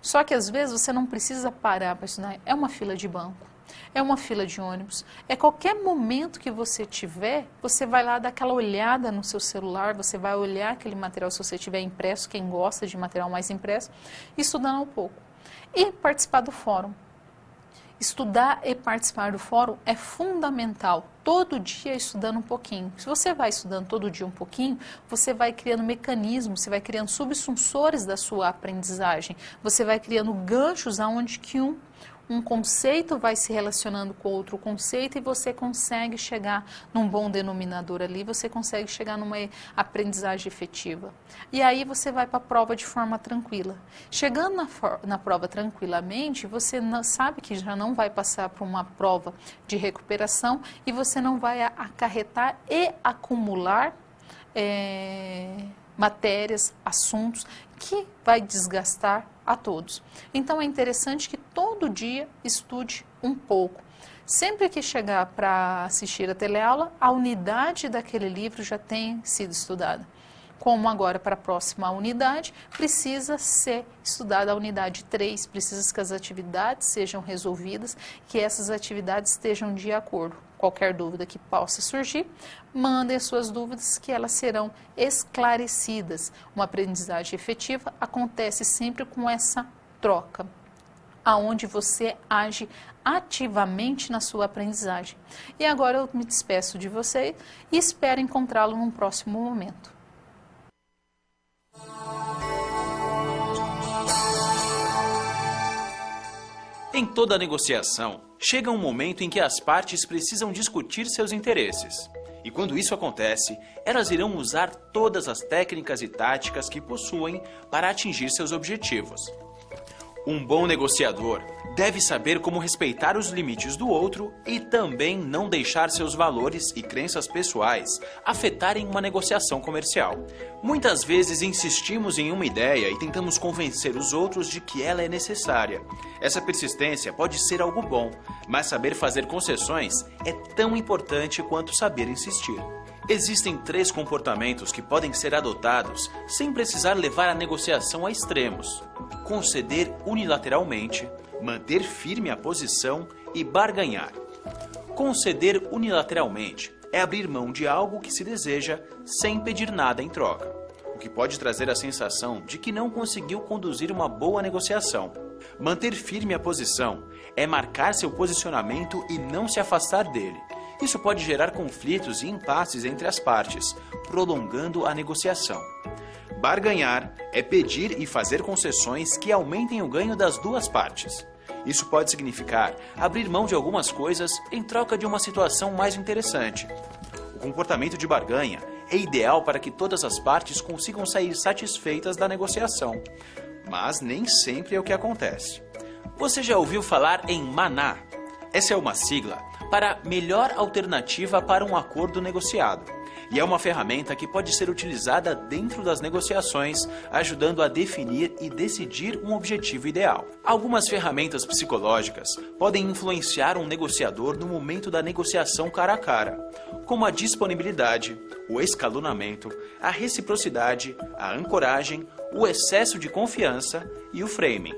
Só que às vezes você não precisa parar para estudar, é uma fila de banco, é uma fila de ônibus, é qualquer momento que você tiver, você vai lá dar aquela olhada no seu celular, você vai olhar aquele material se você tiver impresso, quem gosta de material mais impresso, estudando um pouco. E participar do fórum. Estudar e participar do fórum é fundamental, todo dia estudando um pouquinho. Se você vai estudando todo dia um pouquinho, você vai criando mecanismos, você vai criando subsunsores da sua aprendizagem, você vai criando ganchos aonde que um conceito vai se relacionando com outro conceito e você consegue chegar num bom denominador ali, você consegue chegar numa aprendizagem efetiva. E aí você vai para a prova de forma tranquila. Chegando na prova tranquilamente, você sabe que já não vai passar por uma prova de recuperação e você não vai acarretar e acumular matérias, assuntos que vai desgastar a todos. Então é interessante que todo dia estude um pouco. Sempre que chegar para assistir a teleaula, a unidade daquele livro já tem sido estudada. Como agora para a próxima unidade, precisa ser estudada a unidade 3, precisa que as atividades sejam resolvidas, que essas atividades estejam de acordo. Qualquer dúvida que possa surgir, mandem as suas dúvidas que elas serão esclarecidas. Uma aprendizagem efetiva acontece sempre com essa troca, aonde você age ativamente na sua aprendizagem. E agora eu me despeço de você e espero encontrá-lo num próximo momento. Em toda negociação, chega um momento em que as partes precisam discutir seus interesses. E quando isso acontece, elas irão usar todas as técnicas e táticas que possuem para atingir seus objetivos. Um bom negociador deve saber como respeitar os limites do outro e também não deixar seus valores e crenças pessoais afetarem uma negociação comercial. Muitas vezes insistimos em uma ideia e tentamos convencer os outros de que ela é necessária. Essa persistência pode ser algo bom, mas saber fazer concessões é tão importante quanto saber insistir. Existem 3 comportamentos que podem ser adotados sem precisar levar a negociação a extremos: conceder unilateralmente, manter firme a posição e barganhar. Conceder unilateralmente é abrir mão de algo que se deseja sem pedir nada em troca, o que pode trazer a sensação de que não conseguiu conduzir uma boa negociação. Manter firme a posição é marcar seu posicionamento e não se afastar dele. Isso pode gerar conflitos e impasses entre as partes, prolongando a negociação. Barganhar é pedir e fazer concessões que aumentem o ganho das duas partes. Isso pode significar abrir mão de algumas coisas em troca de uma situação mais interessante. O comportamento de barganha é ideal para que todas as partes consigam sair satisfeitas da negociação, mas nem sempre é o que acontece. Você já ouviu falar em MANA? Essa é uma sigla para melhor alternativa para um acordo negociado. e é uma ferramenta que pode ser utilizada dentro das negociações, ajudando a definir e decidir um objetivo ideal. Algumas ferramentas psicológicas podem influenciar um negociador no momento da negociação cara a cara, como a disponibilidade, o escalonamento, a reciprocidade, a ancoragem, o excesso de confiança e o framing.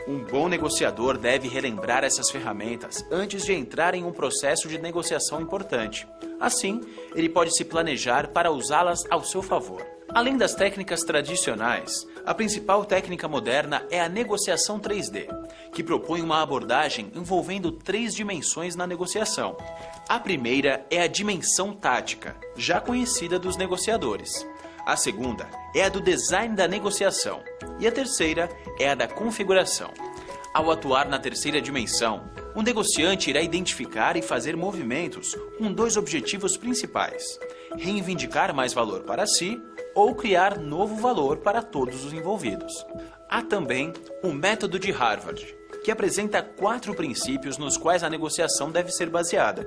Um bom negociador deve relembrar essas ferramentas antes de entrar em um processo de negociação importante. Assim, ele pode se planejar para usá-las ao seu favor. Além das técnicas tradicionais, a principal técnica moderna é a negociação 3D, que propõe uma abordagem envolvendo 3 dimensões na negociação. A primeira é a dimensão tática, já conhecida dos negociadores. A segunda é a do design da negociação e a terceira é a da configuração. Ao atuar na terceira dimensão, o negociante irá identificar e fazer movimentos com 2 objetivos principais: reivindicar mais valor para si ou criar novo valor para todos os envolvidos. Há também o método de Harvard, que apresenta 4 princípios nos quais a negociação deve ser baseada: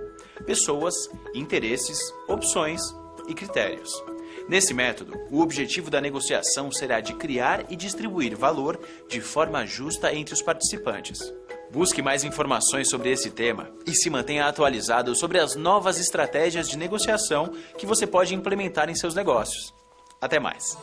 pessoas, interesses, opções e critérios. Nesse método, o objetivo da negociação será de criar e distribuir valor de forma justa entre os participantes. Busque mais informações sobre esse tema e se mantenha atualizado sobre as novas estratégias de negociação que você pode implementar em seus negócios. Até mais!